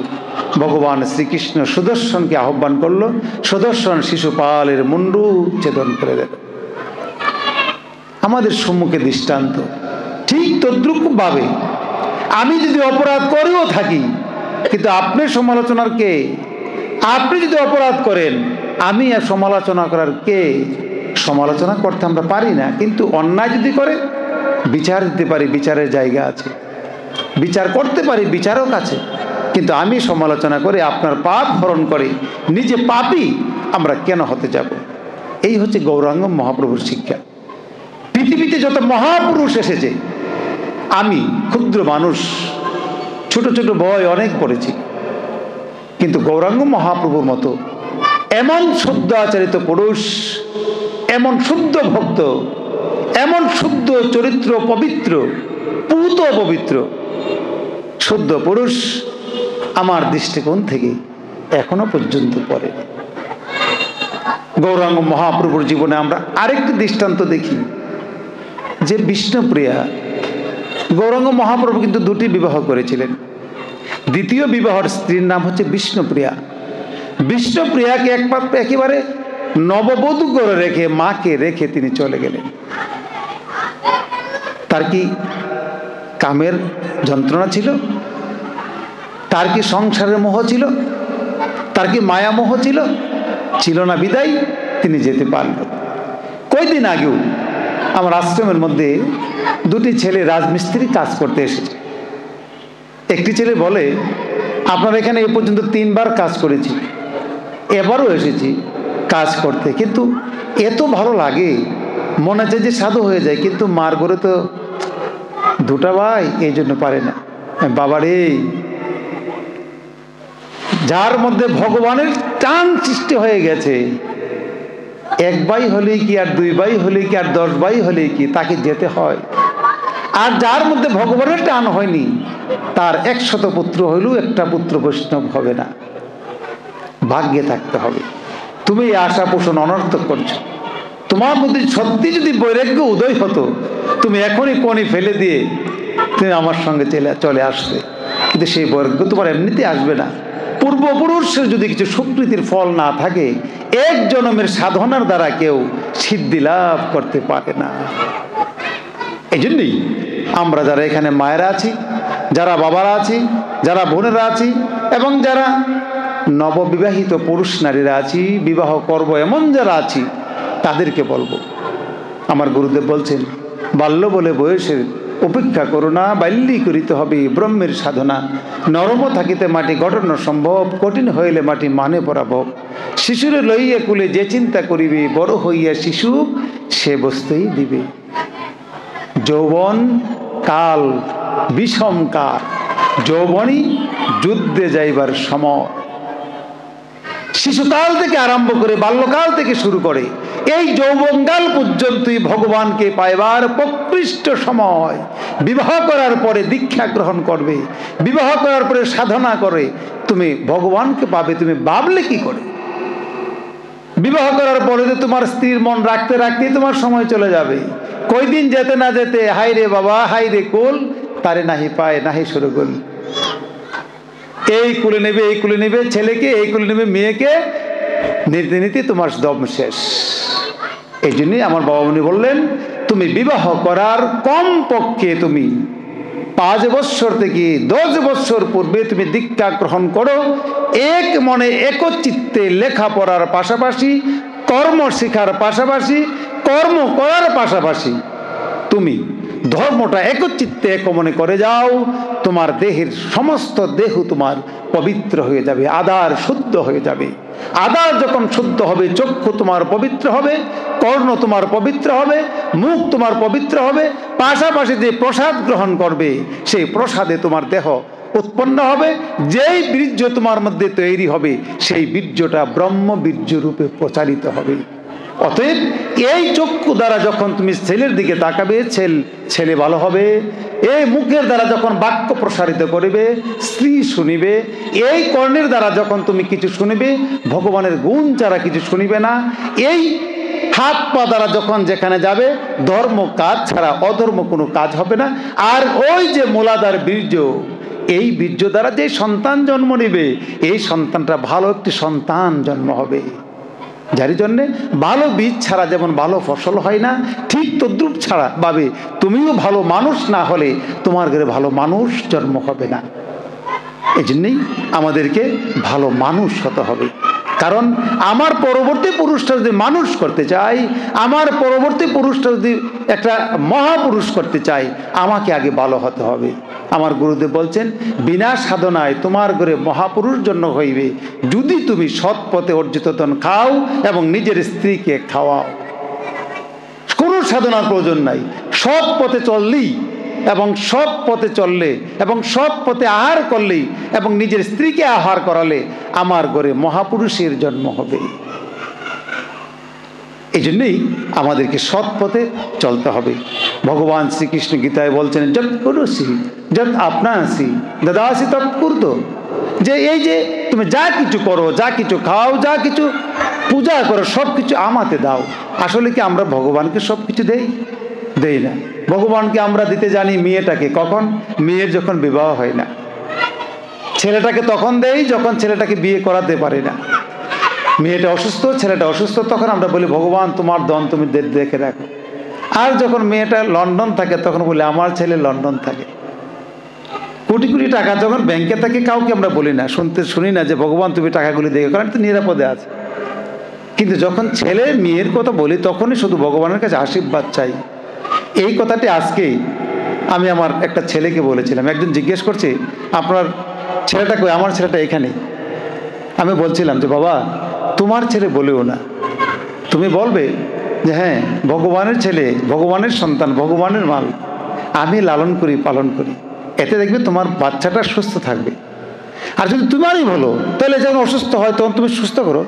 ভগবান শ্রীকৃষ্ণ সুদর্শনকে আহ্বান করলো, সুদর্শন শিশুপালের মুন্ডু ছেদন করে দিল। আমাদের সম্মুখে দৃষ্টান্ত। ঠিক তদ্রূপভাবে আমি যদি অপরাধ করেও থাকি, কিন্তু আপনি সমালোচনার কে? আপনি যদি অপরাধ করেন, আমি আর সমালোচনা করার কে? সমালোচনা করতে আমরা পারি না, কিন্তু অন্যায় যদি করে বিচার দিতে পারি, বিচারের জায়গা আছে। বিচার করতে পারি, বিচারক আছে। কিন্তু আমি সমালোচনা করে আপনার পাপ হরণ করে নিজে পাপী আমরা কেন হতে যাব? এই হচ্ছে গৌরাঙ্গ মহাপ্রভুর শিক্ষা। পৃথিবীতে যত মহাপুরুষ এসেছে, আমি ক্ষুদ্র মানুষ, ছোট ছোট বই অনেক পড়েছি, কিন্তু গৌরাঙ্গ মহাপ্রভুর মতো এমন শুদ্ধ আচরিত পুরুষ, এমন শুদ্ধ ভক্ত, এমন শুদ্ধ চরিত্র পবিত্র, পূত পবিত্র শুদ্ধ পুরুষ আমার দৃষ্টিকোণ থেকে এখনো পর্যন্ত পড়ে। গৌরাঙ্গ মহাপ্রভুর জীবনে আমরা আরেকটি দৃষ্টান্ত দেখি যে বিষ্ণুপ্রিয়া, গৌরাঙ্গ মহাপ্রভু কিন্তু দুটি বিবাহ করেছিলেন। দ্বিতীয় বিবাহের স্ত্রীর নাম হচ্ছে বিষ্ণুপ্রিয়া। বিষ্ণুপ্রিয়াকে একেবারে নববধূ করে রেখে, মাকে রেখে তিনি চলে গেলেন। তার কি কামের যন্ত্রণা ছিল? তার কি সংসারের মোহ ছিল? তার কি মায়া মোহ ছিল? ছিল না, বিদায় তিনি যেতে পারল। কয়দিন আগেও আমার আশ্রমের মধ্যে দুটি ছেলে রাজমিস্ত্রি কাজ করতে এসেছে। একটি ছেলে বলে, আপনার এখানে এ পর্যন্ত 3 বার কাজ করেছি, এবারও এসেছি কাজ করতে, কিন্তু এত ভালো লাগে, মনে হচ্ছে যে সাধু হয়ে যায়, কিন্তু মার ঘরে তো 2টা ভাই, এই জন্য পারে না। বাবারে, যার মধ্যে ভগবানের টান সৃষ্টি হয়ে গেছে, 1 ভাই হলেই কি, আর 2 ভাই হলেই কি, আর 10 ভাই হলেই কি, তাকে যেতে হয়। আর যার মধ্যে ভগবানের টান হয়নি, তার 100 পুত্র হইলেও একটা পুত্র বৈষ্ণব হবে না। ভাগ্যে থাকতে হবে। তুমি এই আশা পোষণ অনর্থক করছো। তোমার মধ্যে সত্যি যদি বৈরাগ্য উদয় হতো, তুমি এখনই কোণে ফেলে দিয়ে তুমি আমার সঙ্গে চলে আসতে, কিন্তু সেই বৈরাগ্য তোমার এমনিতে আসবে না। পূর্বপুরুষের যদি কিছু সুকৃতির ফল না থাকে, 1 জন্মের সাধনার দ্বারা কেউ সিদ্ধি লাভ করতে পারে না। এই জন্যই আমরা যারা এখানে মায়েরা আছি, যারা বাবারা আছি, যারা বোনেরা আছি, এবং যারা নববিবাহিত পুরুষ নারীরা আছি, বিবাহ করব এমন যারা আছি, তাদেরকে বলবো, আমার গুরুদেব বলছেন, বাল্য বলে বয়সের উপেক্ষা করো না, বাল্যই করিতে হবে ব্রহ্মের সাধনা। নরম থাকিতে মাটি গঠন সম্ভব, কঠিন হইলে মাটি মানে পরাভব। শিশুরে লইয়া কুলে যে চিন্তা করিবে, বড় হইয়া শিশু সে বস্তুই দিবে। যৌবন কাল বিষম কাল, যৌবনই যুদ্ধে যাইবার সময়। শিশুকাল থেকে আরম্ভ করে, বাল্যকাল থেকে শুরু করে এই যৌবনকাল পর্যন্তই ভগবানকে পাইবার প্রকৃষ্ট সময়। বিবাহ করার পরে দীক্ষা গ্রহণ করবে, বিবাহ করার পরে সাধনা করে তুমি ভগবানকে পাবে। তুমি ভাবলে কি করে? বিবাহ করার পরে তো তোমার স্ত্রীর মন রাখতে রাখতেই তোমার সময় চলে যাবে। কয়দিন যেতে না যেতে, হাই রে বাবা, হাই রে কোল, তারে নাহি পায় নাহি সরগোল। এই কুলে নেবে, এই কুলে নেবে ছেলেকে, এই কুলে নেবে মেয়েকে, নিতে নিতে তোমার দম শেষ। এই জন্যই আমার বাবা উনি বললেন, তুমি বিবাহ করার কম পক্ষে তুমি 5 বৎসর থেকে 10 বৎসর পূর্বে তুমি দীক্ষা গ্রহণ করো। এক মনে একচিত্তে লেখাপড়ার পাশাপাশি, কর্ম শেখার পাশাপাশি, কর্ম করার পাশাপাশি তুমি ধর্মটা একচিত্তে এক মনে করে যাও। তোমার দেহের সমস্ত দেহ তোমার পবিত্র হয়ে যাবে, আধার শুদ্ধ হয়ে যাবে। আধার যখন শুদ্ধ হবে, চক্ষু তোমার পবিত্র হবে, কর্ণ তোমার পবিত্র হবে, মুখ তোমার পবিত্র হবে, পাশাপাশি যে প্রসাদ গ্রহণ করবে সেই প্রসাদে তোমার দেহ উৎপন্ন হবে। যেই বীর্য তোমার মধ্যে তৈরি হবে সেই বীর্যটা ব্রহ্ম বীর্য রূপে প্রচারিত হবে। অতএব এই চক্ষু দ্বারা যখন তুমি ছেলের দিকে তাকাবে, ছেলে ভালো হবে। এই মুখের দ্বারা যখন বাক্য প্রসারিত করিবে, স্ত্রী শুনিবে। এই কর্ণের দ্বারা যখন তুমি কিছু শুনিবে, ভগবানের গুণ ছাড়া কিছু শুনিবে না। এই হাত পা দ্বারা যখন যেখানে যাবে, ধর্ম কাজ ছাড়া অধর্ম কোনো কাজ হবে না। আর ওই যে মূলাধার বীর্য, এই বীর্য দ্বারা যে সন্তান জন্ম নেবে, এই সন্তানটা ভালো একটি সন্তান জন্ম হবে। যার জন্যে ভালো বীজ ছাড়া যেমন ভালো ফসল হয় না, ঠিক তদ্রূপ ছাড়া ভাবে তুমিও ভালো মানুষ না হলে তোমার ঘরে ভালো মানুষ জন্ম হবে না। এই জন্যেই আমাদেরকে ভালো মানুষ হতে হবে। কারণ আমার পরবর্তী পুরুষটা যদি মানুষ করতে চাই, আমার পরবর্তী পুরুষটা যদি একটা মহাপুরুষ করতে চাই, আমাকে আগে ভালো হতে হবে। আমার গুরুদেব বলছেন, বিনা সাধনায় তোমার ঘরে মহাপুরুষ জন্ম হইবে যদি তুমি সৎ পথে অর্জিত ধন খাও এবং নিজের স্ত্রীকে খাওয়াও। কোনো সাধনার প্রয়োজন নাই, সৎ পথে চললেই এবং সৎ পথে চললে এবং সৎ পথে আহার করলেই এবং নিজের স্ত্রীকে আহার করালে আমার ঘরে মহাপুরুষের জন্ম হবে। এই জন্যই আমাদেরকে সৎ পথে চলতে হবে। ভগবান শ্রীকৃষ্ণ গীতায় বলছেন, যত করসি যত আপনাসি দাদাসি তৎ কুর্ত, যে এই যে তুমি যা কিছু করো, যা কিছু খাও, যা কিছু পূজা করো, সব কিছু আমাতে দাও। আসলে কি আমরা ভগবানকে সব কিছু দেই না। ভগবানকে আমরা দিতে জানি মেয়েটাকে, কখন? মেয়ের যখন বিবাহ হয় না। ছেলেটাকে তখন দেই যখন ছেলেটাকে বিয়ে করাতে পারি না। মেয়েটা অসুস্থ, ছেলেটা অসুস্থ, তখন আমরা বলি ভগবান তোমার দন তুমি দেখে রাখো। আর যখন মেয়েটা লন্ডন থাকে তখন বলি আমার ছেলে লন্ডন থাকে। কোটি কোটি টাকা যখন ব্যাংকে থাকে কাউকে আমরা বলি না, শুনি না যে ভগবান তুমি টাকাগুলি দেখে, কারণ তো নিরাপদে আছে। কিন্তু যখন ছেলে মেয়ের কথা বলি তখনই শুধু ভগবানের কাছে আশীর্বাদ চাই। এই কথাটি আজকেই আমি আমার একটা ছেলেকে বলেছিলাম। একজন জিজ্ঞেস করছে আপনার ছেলেটা কই? আমার ছেলেটা এখানে। আমি বলছিলাম যে বাবা তোমার ছেলে বলেও না, তুমি বলবে যে হ্যাঁ ভগবানের ছেলে, ভগবানের সন্তান, ভগবানের মাল, আমি লালন করি পালন করি, এতে দেখবে তোমার বাচ্চাটা সুস্থ থাকবে। আর যদি তোমারই বলো তাহলে যখন অসুস্থ হয় তখন তুমি সুস্থ করো,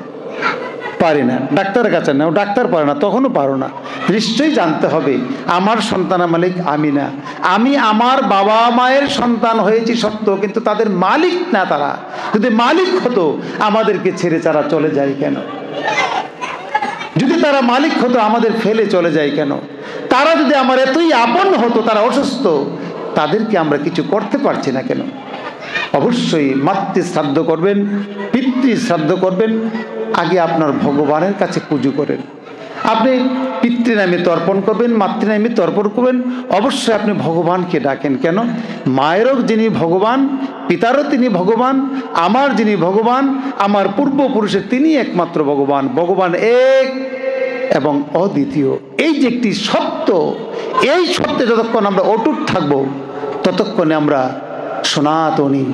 পারি না, ডাক্তারের কাছে নাও, ডাক্তার পারে না, তখনও পারো না। নিশ্চয়ই জানতে হবে আমার সন্তানের মালিক আমি না। আমি আমার বাবা মায়ের সন্তান হয়েছি সত্য, কিন্তু তাদের মালিক না তারা। যদি মালিক হতো আমাদেরকে ছেড়ে তারা চলে যায় কেন? যদি তারা মালিক হতো আমাদের ফেলে চলে যায় কেন? তারা যদি আমার এতই আপন হতো, তারা অসুস্থ, তাদেরকে আমরা কিছু করতে পারছি না কেন? অবশ্যই মাতৃ শ্রাদ্ধ করবেন, পিতৃ শ্রাদ্ধ করবেন, আগে আপনার ভগবানের কাছে পুজো করেন। আপনি পিতৃনামে তর্পণ করবেন, মাতৃনামে তর্পণ করবেন, অবশ্যই আপনি ভগবানকে ডাকেন। কেন? মায়েরও যিনি ভগবান, পিতারও তিনি ভগবান, আমার যিনি ভগবান, আমার পূর্বপুরুষের তিনি একমাত্র ভগবান। ভগবান এক এবং অদ্বিতীয়। এই যে একটি সত্য, এই সত্যে যতক্ষণ আমরা অটুট থাকবো ততক্ষণে আমরা সনাতনী।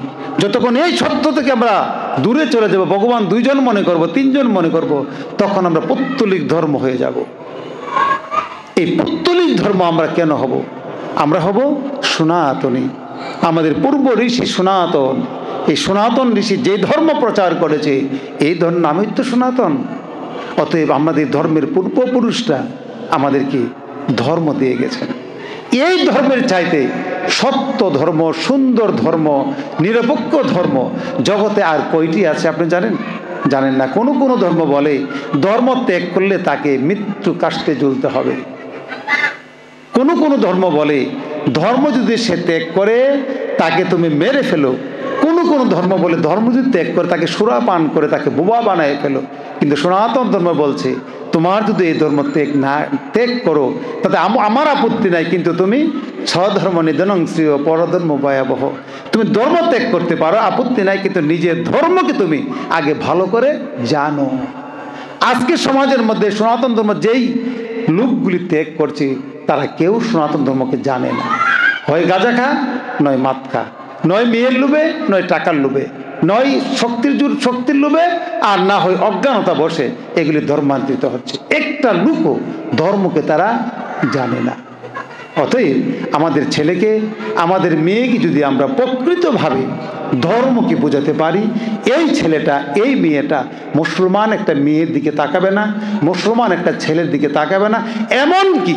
যতক্ষণ এই সত্য থেকে আমরা দূরে চলে যাব, ভগবান দুইজন মনে করব, তিনজন মনে করব, তখন আমরা পৌত্তলিক ধর্ম হয়ে যাব। এই পৌত্তলিক ধর্ম আমরা কেন হব? আমরা হব সনাতনী। আমাদের পূর্ব ঋষি সনাতন, এই সনাতন ঋষি যে ধর্ম প্রচার করেছে এই ধর্ম নামই তো সনাতন। অতএব আমাদের ধর্মের পূর্বপুরুষরা আমাদেরকে ধর্ম দিয়ে গেছেন। এই ধর্মের চাইতে সত্য ধর্ম, সুন্দর ধর্ম, নিরপেক্ষ ধর্ম জগতে আর কয়টি আছে আপনি জানেন না। কোনো কোনো ধর্ম বলে ধর্ম ত্যাগ করলে তাকে মৃত্যু কাষ্ঠে জ্বলতে হবে। কোনো কোনো ধর্ম বলে ধর্ম যদি সে ত্যাগ করে তাকে তুমি মেরে ফেলো। কোনো কোনো ধর্ম বলে ধর্ম যদি ত্যাগ করে তাকে সুরা পান করে তাকে বোবা বানায় ফেলো। কিন্তু সনাতন ধর্ম বলছে তোমার যদি এই ধর্ম ত্যাগ করো তাতে আমার আপত্তি নাই, কিন্তু তুমি স্বধর্ম নিধনং শ্রেয় পরধর্ম ভয়াবহ। তুমি ধর্ম ত্যাগ করতে পারো, আপত্তি নাই, কিন্তু নিজের ধর্মকে তুমি আগে ভালো করে জানো। আজকে সমাজের মধ্যে সনাতন ধর্ম যেই লোকগুলি ত্যাগ করছে তারা কেউ সনাতন ধর্মকে জানে না। হয় গাঁজা খা, নয় মাত খা, নয় মেয়ের লোভে, নয় টাকার লোভে, নয় শক্তির লোভে, আর না হয় অজ্ঞানতা বসে এগুলি ধর্মান্তরিত হচ্ছে। একটা লোকও ধর্মকে তারা জানে না। অতএব আমাদের ছেলেকে, আমাদের মেয়েকে যদি আমরা প্রকৃতভাবে ধর্মকে বোঝাতে পারি, এই ছেলেটা, এই মেয়েটা মুসলমান একটা মেয়ের দিকে তাকাবে না, মুসলমান একটা ছেলের দিকে তাকাবে না। এমনকি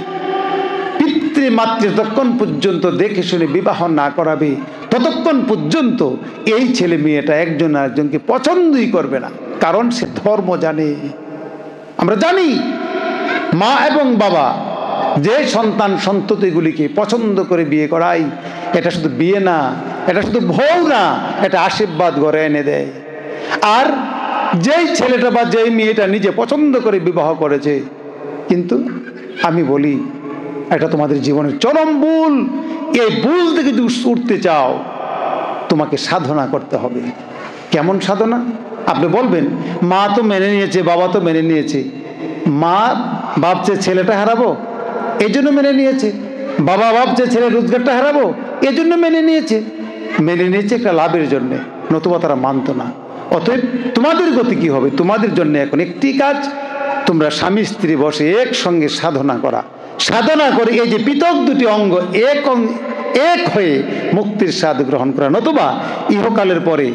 পিতৃমাতৃ যতক্ষণ পর্যন্ত দেখে শুনে বিবাহ না করাবে ততক্ষণ পর্যন্ত এই ছেলে মেয়েটা একজন আরেকজনকে পছন্দই করবে না, কারণ সে ধর্ম জানে। আমরা জানি মা এবং বাবা যে সন্তান সন্ততিগুলিকে পছন্দ করে বিয়ে করায়, এটা শুধু বিয়ে না, এটা শুধু ভোগ না, এটা আশীর্বাদ ঘরে এনে দেয়। আর যেই ছেলেটা বা যেই মেয়েটা নিজে পছন্দ করে বিবাহ করেছে, কিন্তু আমি বলি এটা তোমাদের জীবনের চরম ভুল। এই ভুল থেকে যদি উঠতে চাও তোমাকে সাধনা করতে হবে। কেমন সাধনা? আপনি বলবেন মা তো মেনে নিয়েছে, বাবা তো মেনে নিয়েছে। মা ভাবছে ছেলেটা হারাবো এই জন্য মেনে নিয়েছে, বাবা ভাবছে ছেলে রোজগারটা হারাবো এজন্য মেনে নিয়েছে একটা লাভের জন্যে, নতুবা তারা মানত না। অতএব তোমাদের গতি কি হবে? তোমাদের জন্য এখন একটি কাজ, তোমরা স্বামী স্ত্রী বসে একসঙ্গে সাধনা করে এই যে পৃথক দুটি অঙ্গ এক হয়ে মুক্তির স্বাদ গ্রহণ করা, নতুবা ইহকালের পরে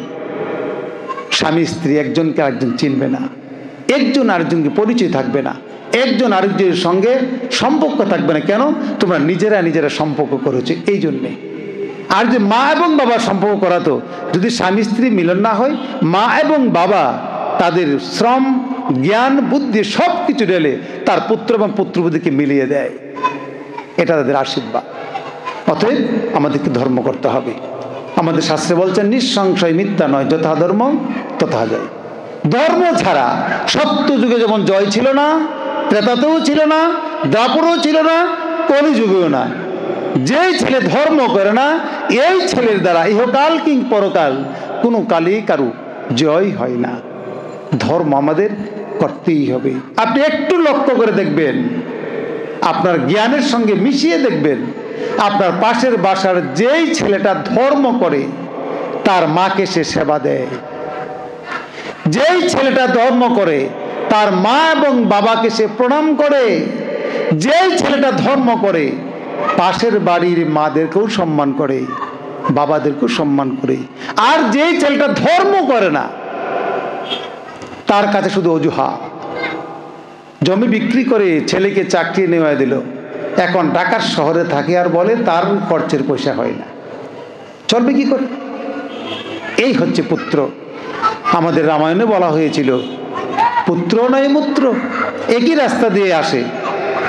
স্বামী স্ত্রী একজনকে আরেকজন চিনবে না, একজন আরেকজনকে পরিচয় থাকবে না, একজন আরেকজনের সঙ্গে সম্পর্ক থাকবে না। কেন? তোমরা নিজেরা সম্পর্ক করেছো এই জন্যে। আর যে মা এবং বাবার সম্পর্ক করা, তো যদি স্বামী স্ত্রী মিলন না হয়, মা এবং বাবা তাদের শ্রম, জ্ঞান, বুদ্ধি সব কিছু ঢেলে তার পুত্র এবং পুত্রবধূকে মিলিয়ে দেয়, এটা তাদের আশীর্বাদ। অতএব আমাদেরকে ধর্ম করতে হবে। আমাদের শাস্ত্রে বলছেন নিঃসংশয় মিথ্যা নয়, যথা ধর্ম তথা জয়। ধর্ম ছাড়া সত্য যুগে যেমন জয় ছিল না, ত্রেতাতেও ছিল না, দ্বাপরেও ছিল না, কলিযুগেও না। যেই ছেলে ধর্ম করে না, এই ছেলের দ্বারা ইহকাল কিং পরকাল কোনো কালই কারু জয় হয় না। ধর্ম আমাদের করতেই হবে। আপনি একটু লক্ষ্য করে দেখবেন, আপনার জ্ঞানের সঙ্গে মিশিয়ে দেখবেন, আপনার পাশের বাসার যেই ছেলেটা ধর্ম করে তার মাকে সে সেবা দেয়, যেই ছেলেটা ধর্ম করে তার মা এবং বাবাকে সে প্রণাম করে, যেই ছেলেটা ধর্ম করে পাশের বাড়ির মাদেরকেও সম্মান করে, বাবাদেরকেও সম্মান করে। আর যেই ছেলেটা ধর্ম করে না, তার কাছে শুধু অজুহাত, জমি বিক্রি করে ছেলেকে চাকরি নেওয়া দিল, এখন ঢাকার শহরে থাকে আর বলে তার খরচের পয়সা হয় না, চলবে কি করে? এই হচ্ছে পুত্র। আমাদের রামায়ণে বলা হয়েছিল পুত্র নয় মূত্র, একই রাস্তা দিয়ে আসে,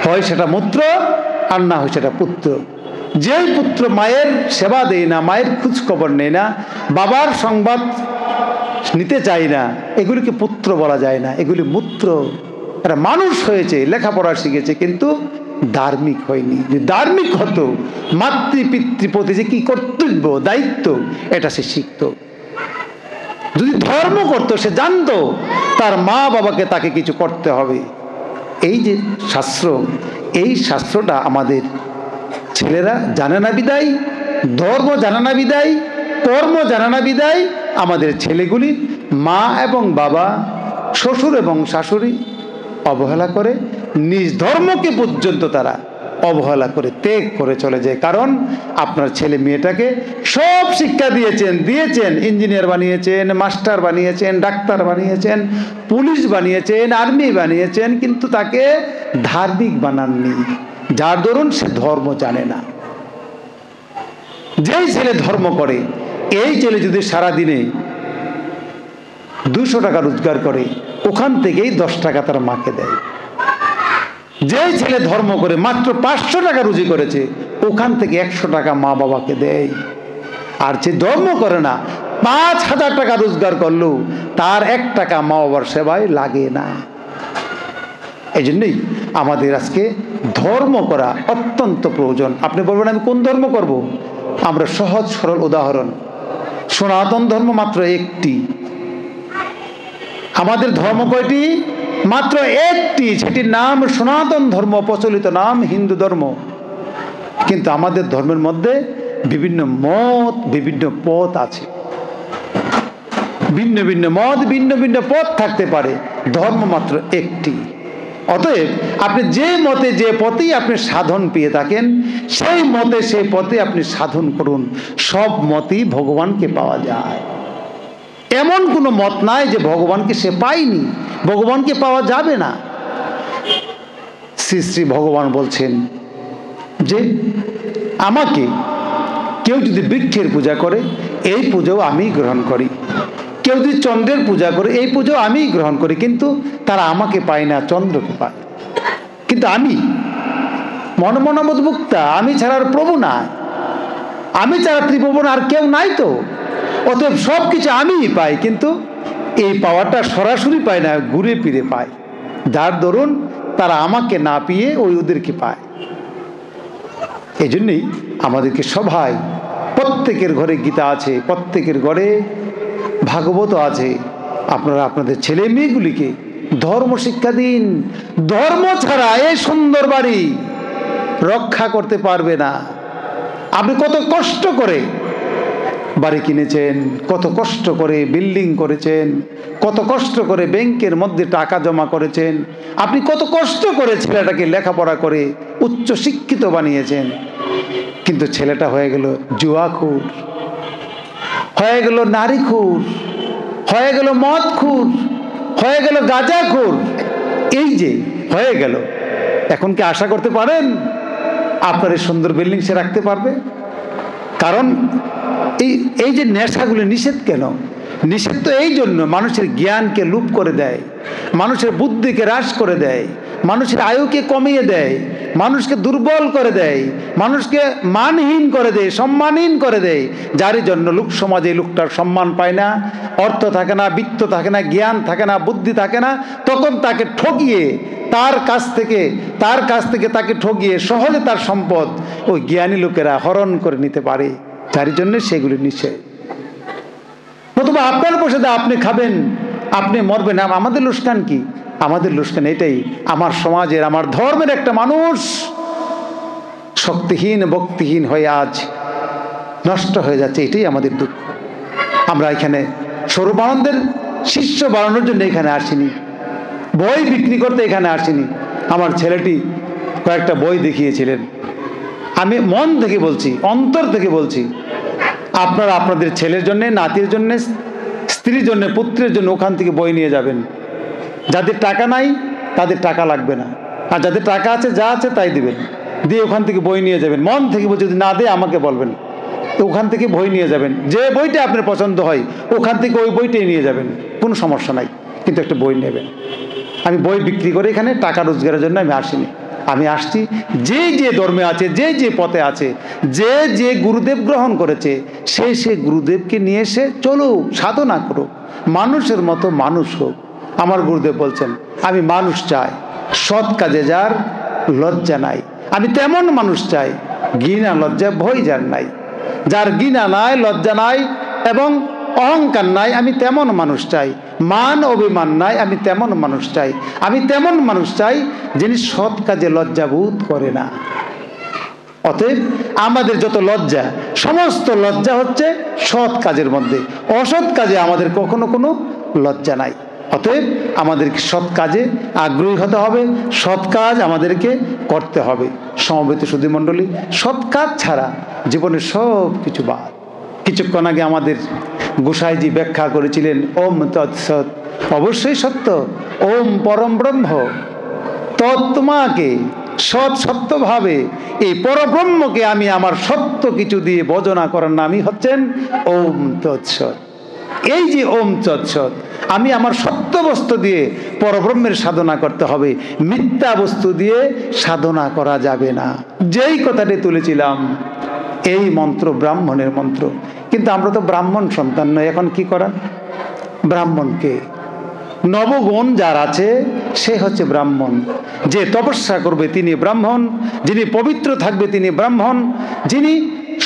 হয় সেটা মূত্র আর না হয় সেটা পুত্র। যেই পুত্র মায়ের সেবা দেয় না, মায়ের খোঁজ খবর নেয় না, বাবার সংবাদ নিতে চায় না, এগুলিকে পুত্র বলা যায় না, এগুলি মূত্র। এরা মানুষ হয়েছে, লেখাপড়া শিখেছে, কিন্তু ধার্মিক হয়নি। যে ধার্মিক হতো, মাতৃপিতৃ প্রতি যে কি কর্তব্য দায়িত্ব এটা সে শিখত। যদি ধর্ম করতো, সে জানতো তার মা বাবাকে তাকে কিছু করতে হবে। এই যে শাস্ত্র, এই শাস্ত্রটা আমাদের ছেলেরা জানে না বিদায়, ধর্ম জানে না বিদায়, কর্ম জানে না বিদায় আমাদের ছেলেগুলি মা এবং বাবা, শ্বশুর এবং শাশুড়ি অবহেলা করে, নিজ ধর্মকে পর্যন্ত তারা অবহেলা করে ত্যাগ করে চলে যায়। কারণ আপনার ছেলে মেয়েটাকে সব শিক্ষা দিয়েছেন, ইঞ্জিনিয়ার বানিয়েছেন, মাস্টার বানিয়েছেন, ডাক্তার বানিয়েছেন, পুলিশ বানিয়েছেন, আর্মি বানিয়েছেন, কিন্তু তাকে ধার্মিক বানাননি, যার দরুন সে ধর্ম জানে না। যেই ছেলে ধর্ম করে, এই ছেলে যদি সারাদিনে 200 টাকা রোজগার করে, ওখান থেকেই 10 টাকা তার মাকে দেয়। যেই ছেলে ধর্ম করে মাত্র 500 টাকা রুজি করেছে, ওখান থেকে 100 টাকা মা বাবাকে দেয়। আর যে ধর্ম করে না, 5000 টাকা রোজগার করলেও তার 1 টাকা মা বাবার সেবায় লাগে না। এই জন্যই আমাদের আজকে ধর্ম করা অত্যন্ত প্রয়োজন। আপনি বলবেন আমি কোন ধর্ম করব? আমরা সহজ সরল উদাহরণ, সনাতন ধর্ম মাত্র একটি। আমাদের ধর্ম কয়টি? মাত্র একটি, সেটির নাম সনাতন ধর্ম, প্রচলিত নাম হিন্দু ধর্ম। কিন্তু আমাদের ধর্মের মধ্যে বিভিন্ন মত, বিভিন্ন পথ আছে, ভিন্ন ভিন্ন মত, ভিন্ন ভিন্ন পথ থাকতে পারে, ধর্ম মাত্র একটি। অতএব আপনি যে মতে, যে পথেই আপনি সাধন পেয়ে থাকেন, সেই মতে, সেই পথে আপনি সাধন করুন। সব মতেই ভগবানকে পাওয়া যায়, এমন কোনো মত নাই যে ভগবানকে সে পায়নি, ভগবানকে পাওয়া যাবে না। শ্রী শ্রী ভগবান বলছেন যে আমাকে কেউ যদি বৃক্ষের পূজা করে, এই পুজোও আমি গ্রহণ করি, কেউ যদি চন্দ্রের পূজা করে, এই পুজো আমি গ্রহণ করি, কিন্তু তারা আমাকে পায় না, চন্দ্রকে পায়। কিন্তু আমি মনমনোমুক্তা, আমি ছাড়া আর প্রভু না, আমি ছাড়া ত্রিভুবন আর কেউ নাই তো। অতএব সব কিছু আমিই পাই, কিন্তু এই পাওয়াটা সরাসরি পায় না, ঘুরে ফিরে পায়, যার দরুন তারা আমাকে না পেয়ে ওই ওদেরকে পায়। এই জন্যই আমাদেরকে সবাই, প্রত্যেকের ঘরে গীতা আছে, প্রত্যেকের ঘরে ভাগবত আছে, আপনারা আপনাদের ছেলে মেয়েগুলিকে ধর্ম শিক্ষা দিন। ধর্ম ছাড়া এই সুন্দর বাড়ি রক্ষা করতে পারবে না। আপনি কত কষ্ট করে বাড়ি কিনেছেন, কত কষ্ট করে বিল্ডিং করেছেন, কত কষ্ট করে ব্যাংকের মধ্যে টাকা জমা করেছেন, আপনি কত কষ্ট করে ছেলেটাকে লেখাপড়া করে উচ্চ শিক্ষিত বানিয়েছেন, কিন্তু ছেলেটা হয়ে গেল জুয়াখোর, হয়ে গেল নারীখোর, হয়ে গেল মদখোর, হয়ে গেল গাঁজাখোর। এই যে হয়ে গেল, এখন কি আশা করতে পারেন আপনার এই সুন্দর বিল্ডিং সে রাখতে পারবে? কারণ এই যে নেশাগুলি নিষেধ কেন? নিষেধ তো এই জন্য মানুষের জ্ঞানকে লুপ করে দেয়, মানুষের বুদ্ধিকে হ্রাস করে দেয়, মানুষের আয়ুকে কমিয়ে দেয়, মানুষকে দুর্বল করে দেয়, মানুষকে মানহীন করে দেয়, সম্মানহীন করে দেয়। যার জন্য লোক সমাজে লোকটার সম্মান পায় না, অর্থ থাকে না, বিত্ত থাকে না, জ্ঞান থাকে না, বুদ্ধি থাকে না, তখন তাকে ঠকিয়ে তার কাছ থেকে তাকে ঠকিয়ে সহজে তার সম্পদ ওই জ্ঞানী লোকেরা হরণ করে নিতে পারে। যার জন্য সেগুলি নিষেধ। নতুবা আপনার প্রসাদে আপনি খাবেন, আপনি মরবেন, আমাদের লোকসান কি? আমাদের লোকসান এটাই, আমার সমাজের, আমার ধর্মের একটা মানুষ শক্তিহীন ভক্তিহীন হয়ে আজ নষ্ট হয়ে যাচ্ছে। এটাই আমাদের দুঃখ। আমরা এখানে স্বরূপানন্দের শিষ্য বাড়ানোর জন্য এখানে আসিনি, বই বিক্রি করতে এখানে আসিনি। আমার ছেলেটি কয়েকটা বই দেখিয়েছিলেন, আমি মন থেকে বলছি, অন্তর থেকে বলছি, আপনারা আপনাদের ছেলের জন্যে, নাতির জন্যে, স্ত্রীর জন্যে, পুত্রের জন্য ওখান থেকে বই নিয়ে যাবেন। যাদের টাকা নাই তাদের টাকা লাগবে না, আর যাদের টাকা আছে, যা আছে তাই দিবেন, দিয়ে ওখান থেকে বই নিয়ে যাবেন। মন থেকে বলছি, যদি না দেয় আমাকে বলবেন, তো ওখান থেকে বই নিয়ে যাবেন। যে বইটা আপনার পছন্দ হয় ওখান থেকে ওই বইটাই নিয়ে যাবেন, কোনো সমস্যা নাই, কিন্তু একটা বই নেবেন। আমি বই বিক্রি করে এখানে টাকা রোজগারের জন্য আমি আসিনি। আমি আসছি যে যে ধর্মে আছে, যে যে পথে আছে, যে যে গুরুদেব গ্রহণ করেছে, সে গুরুদেবকে নিয়ে এসে চলুক, সাধনা করুক, মানুষের মতো মানুষ হোক। আমার গুরুদেব বলছেন, আমি মানুষ চাই সৎ কাজে যার লজ্জা নাই, আমি তেমন মানুষ চাই ঘৃণা লজ্জা ভয় যার নাই। যার ঘৃণা নাই, লজ্জা নাই এবং অহংকার নাই, আমি তেমন মানুষ চাই। মান অভিমান নাই, আমি তেমন মানুষ চাই। আমি তেমন মানুষ চাই যিনি সৎ কাজে লজ্জাবোধ করে না। অতএব আমাদের যত লজ্জা, সমস্ত লজ্জা হচ্ছে সৎ কাজের মধ্যে, অসৎ কাজে আমাদের কখনো কোনো লজ্জা নাই। অতএব আমাদেরকে সৎ কাজে আগ্রহী হতে হবে, সৎ কাজ আমাদেরকে করতে হবে। সমবেত সুধীমণ্ডলী, সৎ কাজ ছাড়া জীবনে সব কিছু বাদ। কিছুক্ষণ আগে আমাদের গোসাইজি ব্যাখ্যা করেছিলেন ওম তৎসৎ, অবশ্যই সত্য। ওম পরম ব্রহ্ম তৎমাকে সৎ সত্যভাবে এই পরব্রহ্মকে আমি আমার সত্য কিছু দিয়ে বর্জনা করার নামই হচ্ছেন ওম তৎসৎ। এই যে ওম তৎসৎ, আমি আমার সত্য বস্তু দিয়ে পরব্রহ্মের সাধনা করতে হবে, মিথ্যা বস্তু দিয়ে সাধনা করা যাবে না। যেই কথাটি তুলেছিলাম, এই মন্ত্র ব্রাহ্মণের মন্ত্র, কিন্তু আমরা তো ব্রাহ্মণ সন্তান নই। এখন কি করা? ব্রাহ্মণকে নবগুণ যার আছে সে হচ্ছে ব্রাহ্মণ। যে তপস্যা করবে তিনি ব্রাহ্মণ, যিনি পবিত্র থাকবে তিনি ব্রাহ্মণ, যিনি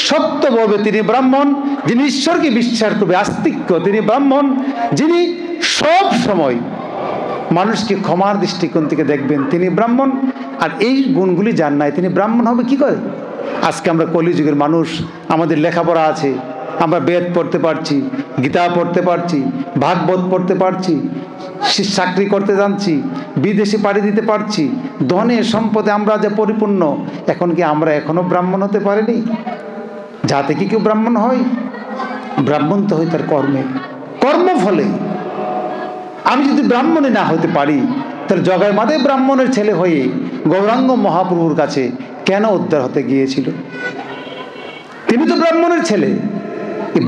সত্য বলবে তিনি ব্রাহ্মণ, যিনি ঈশ্বরকে বিশ্বাস করবে আস্তিক্য তিনি ব্রাহ্মণ, যিনি সব সময় মানুষকে ক্ষমার দৃষ্টিকোণ থেকে দেখবেন তিনি ব্রাহ্মণ। আর এই গুণগুলি যার নাই তিনি ব্রাহ্মণ হবে কি করে? আজকে আমরা কলিযুগের মানুষ, আমাদের লেখাপড়া আছে, আমরা বেদ পড়তে পারছি, গীতা পড়তে পারছি, ভাগবত পড়তে পারছি, চাকরি করতে জানছি, বিদেশে পাড়ি দিতে পারছি, ধনে সম্পদে আমরা যে পরিপূর্ণ, এখন কি আমরা এখনো ব্রাহ্মণ হতে পারিনি? যাতে কি কেউ ব্রাহ্মণ হয়? ব্রাহ্মণ তো হয় তার কর্মে, কর্মফলে। আমি যদি ব্রাহ্মণে না হতে পারি, তাহলে জগাই মাদে ব্রাহ্মণের ছেলে হয়ে গৌরাঙ্গ মহাপ্রভুর কাছে কেন উদ্ধার হতে গিয়েছিল? তিনি তো ব্রাহ্মণের ছেলে।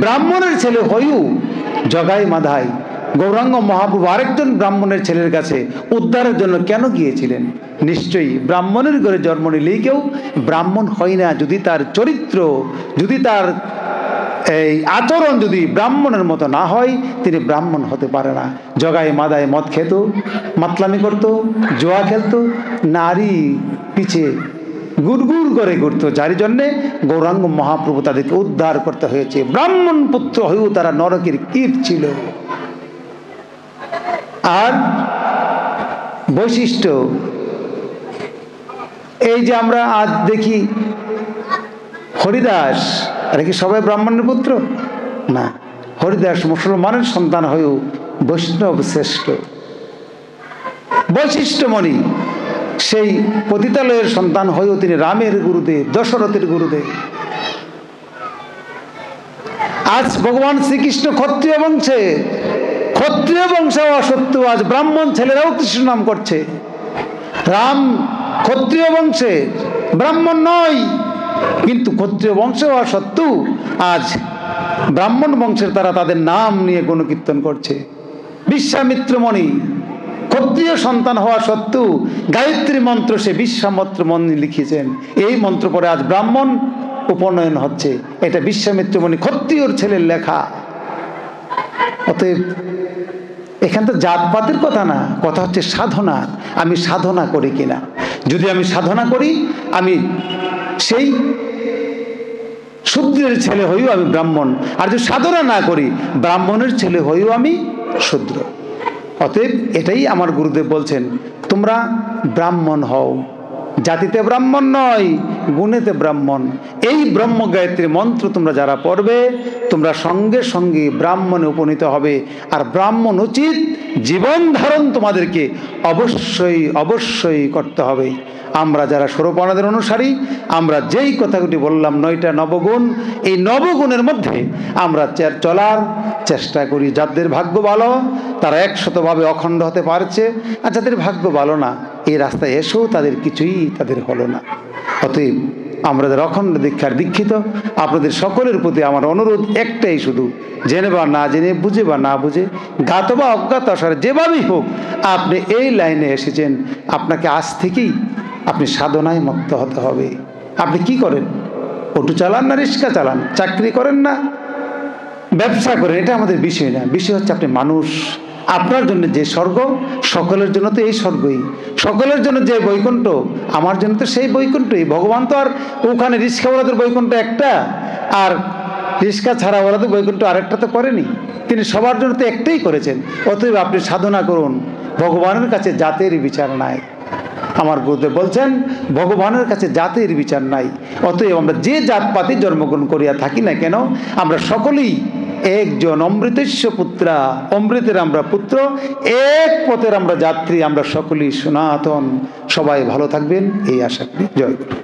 ব্রাহ্মণের ছেলে হয়েও জগাই মাধাই গৌরাঙ্গ মহাপ্রভু আরেকজন ব্রাহ্মণের ছেলের কাছে উদ্ধারের জন্য কেন গিয়েছিলেন? নিশ্চয়ই ব্রাহ্মণের ঘরে জন্ম নিলেই কেউ ব্রাহ্মণ হয় না। যদি তার চরিত্র, যদি তার এই আচরণ যদি ব্রাহ্মণের মতো না হয়, তিনি ব্রাহ্মণ হতে পারে না। জগাই মাদায় মদ খেত, মাতলামি করত, জুয়া খেলত, নারী পিছে গুড়গুড় করে ঘুরত, যার জন্যে গৌরাঙ্গ মহাপ্রভু তাদেরকে উদ্ধার করতে হয়েছে। ব্রাহ্মণ পুত্র হয়েও তারা নরকের কীট ছিল। আর বৈশিষ্ট্য এই যে আমরা আজ দেখি হরিদাস, এরা কি সবাই ব্রাহ্মণের পুত্র? না, হরিদাস মুসলমানের সন্তান হয়েও বৈষ্ণব শ্রেষ্ঠ। বৈশিষ্ট্যমণি সেই পতিতালয়ের সন্তান হয়েও তিনি রামের গুরুদেব, দশরথের গুরুদেব। আজ ভগবান শ্রীকৃষ্ণ ক্ষত্রিয় বংশে, ক্ষত্রিয় বংশ হওয়া সত্ত্বেও আজ ব্রাহ্মণ ছেলেরাও কৃষ্ণ নাম করছে। রাম ক্ষত্রিয় বংশে, ব্রাহ্মণ নয়, কিন্তু ক্ষত্রিয় বংশ হওয়া সত্ত্বেও আজ ব্রাহ্মণ বংশের তারা তাদের নাম নিয়ে গুণকীর্তন করছে। বিশ্বামিত্র মণি ক্ষত্রিয় সন্তান হওয়া সত্ত্বেও গায়ত্রী মন্ত্র সে বিশ্বামিত্র মণি লিখেছেন। এই মন্ত্র পরে আজ ব্রাহ্মণ উপনয়ন হচ্ছে। এটা বিশ্বামিত্র মণি ক্ষত্রিয়র ছেলের লেখা। অতএব এখানে তো জাতপাতের কথা না, কথা হচ্ছে সাধনা। আমি সাধনা করি কিনা। যদি আমি সাধনা করি, আমি সেই শূদ্রের ছেলে হয়েও আমি ব্রাহ্মণ, আর যদি সাধনা না করি ব্রাহ্মণের ছেলে হয়েও আমি শূদ্র। অতএব এটাই আমার গুরুদেব বলছেন, তোমরা ব্রাহ্মণ হও, জাতিতে ব্রাহ্মণ নয়, গুণেতে ব্রাহ্মণ। এই ব্রহ্ম গায়ত্রী মন্ত্র তোমরা যারা পড়বে, তোমরা সঙ্গে সঙ্গে ব্রাহ্মণে উপনীত হবে। আর ব্রাহ্মণ উচিত জীবন ধারণ তোমাদেরকে অবশ্যই অবশ্যই করতে হবে। আমরা যারা স্বরূপানন্দের অনুসারী, আমরা যেই কথাগুলি বললাম 9টা নবগুণ, এই নবগুণের মধ্যে আমরা চলার চেষ্টা করি। যাদের ভাগ্য ভালো তারা 100ভাবে অখণ্ড হতে পারছে, আর যাদের ভাগ্য ভালো না এই রাস্তায় এসেও তাদের কিছুই তাদের হলো না। অতএব আমরা যারা অখণ্ড দীক্ষার দীক্ষিত, আপনাদের সকলের প্রতি আমার অনুরোধ একটাই শুধু, জেনে বা না জেনে, বুঝে বা না বুঝে, জ্ঞাত বা অজ্ঞাত আসারে যেভাবেই হোক আপনি এই লাইনে এসেছেন, আপনাকে আজ থেকেই আপনি সাধনায় মত্ত হতে হবে। আপনি কি করেন? অটো চালান না রিক্সা চালান, চাকরি করেন না ব্যবসা করেন, এটা আমাদের বিষয় না। বিষয় হচ্ছে আপনি মানুষ। আপনার জন্য যে স্বর্গ, সকলের জন্য তো এই স্বর্গই। সকলের জন্য যে বৈকুণ্ঠ, আমার জন্য তো সেই বৈকুণ্ঠই। ভগবান তো আর ওখানে রিক্সাওয়ালাদের বৈকুণ্ঠ একটা, আর রিক্সা ছাড়াওয়ালাদের বৈকুণ্ঠ আরেকটা তো করেনি। তিনি সবার জন্য তো একটাই করেছেন। অতএব আপনি সাধনা করুন। ভগবানের কাছে জাতের বিচার নাই। আমার গুরুদেব বলছেন ভগবানের কাছে জাতের বিচার নাই। অতএব আমরা যে জাতপাতে জন্মগ্রহণ করিয়া থাকি না কেন, আমরা সকলেই একজন অমৃতস্য পুত্রা, অমৃতের আমরা পুত্র, এক পথের আমরা যাত্রী, আমরা সকলেই সনাতন। সবাই ভালো থাকবেন এই আশা করি। জয় গুরু।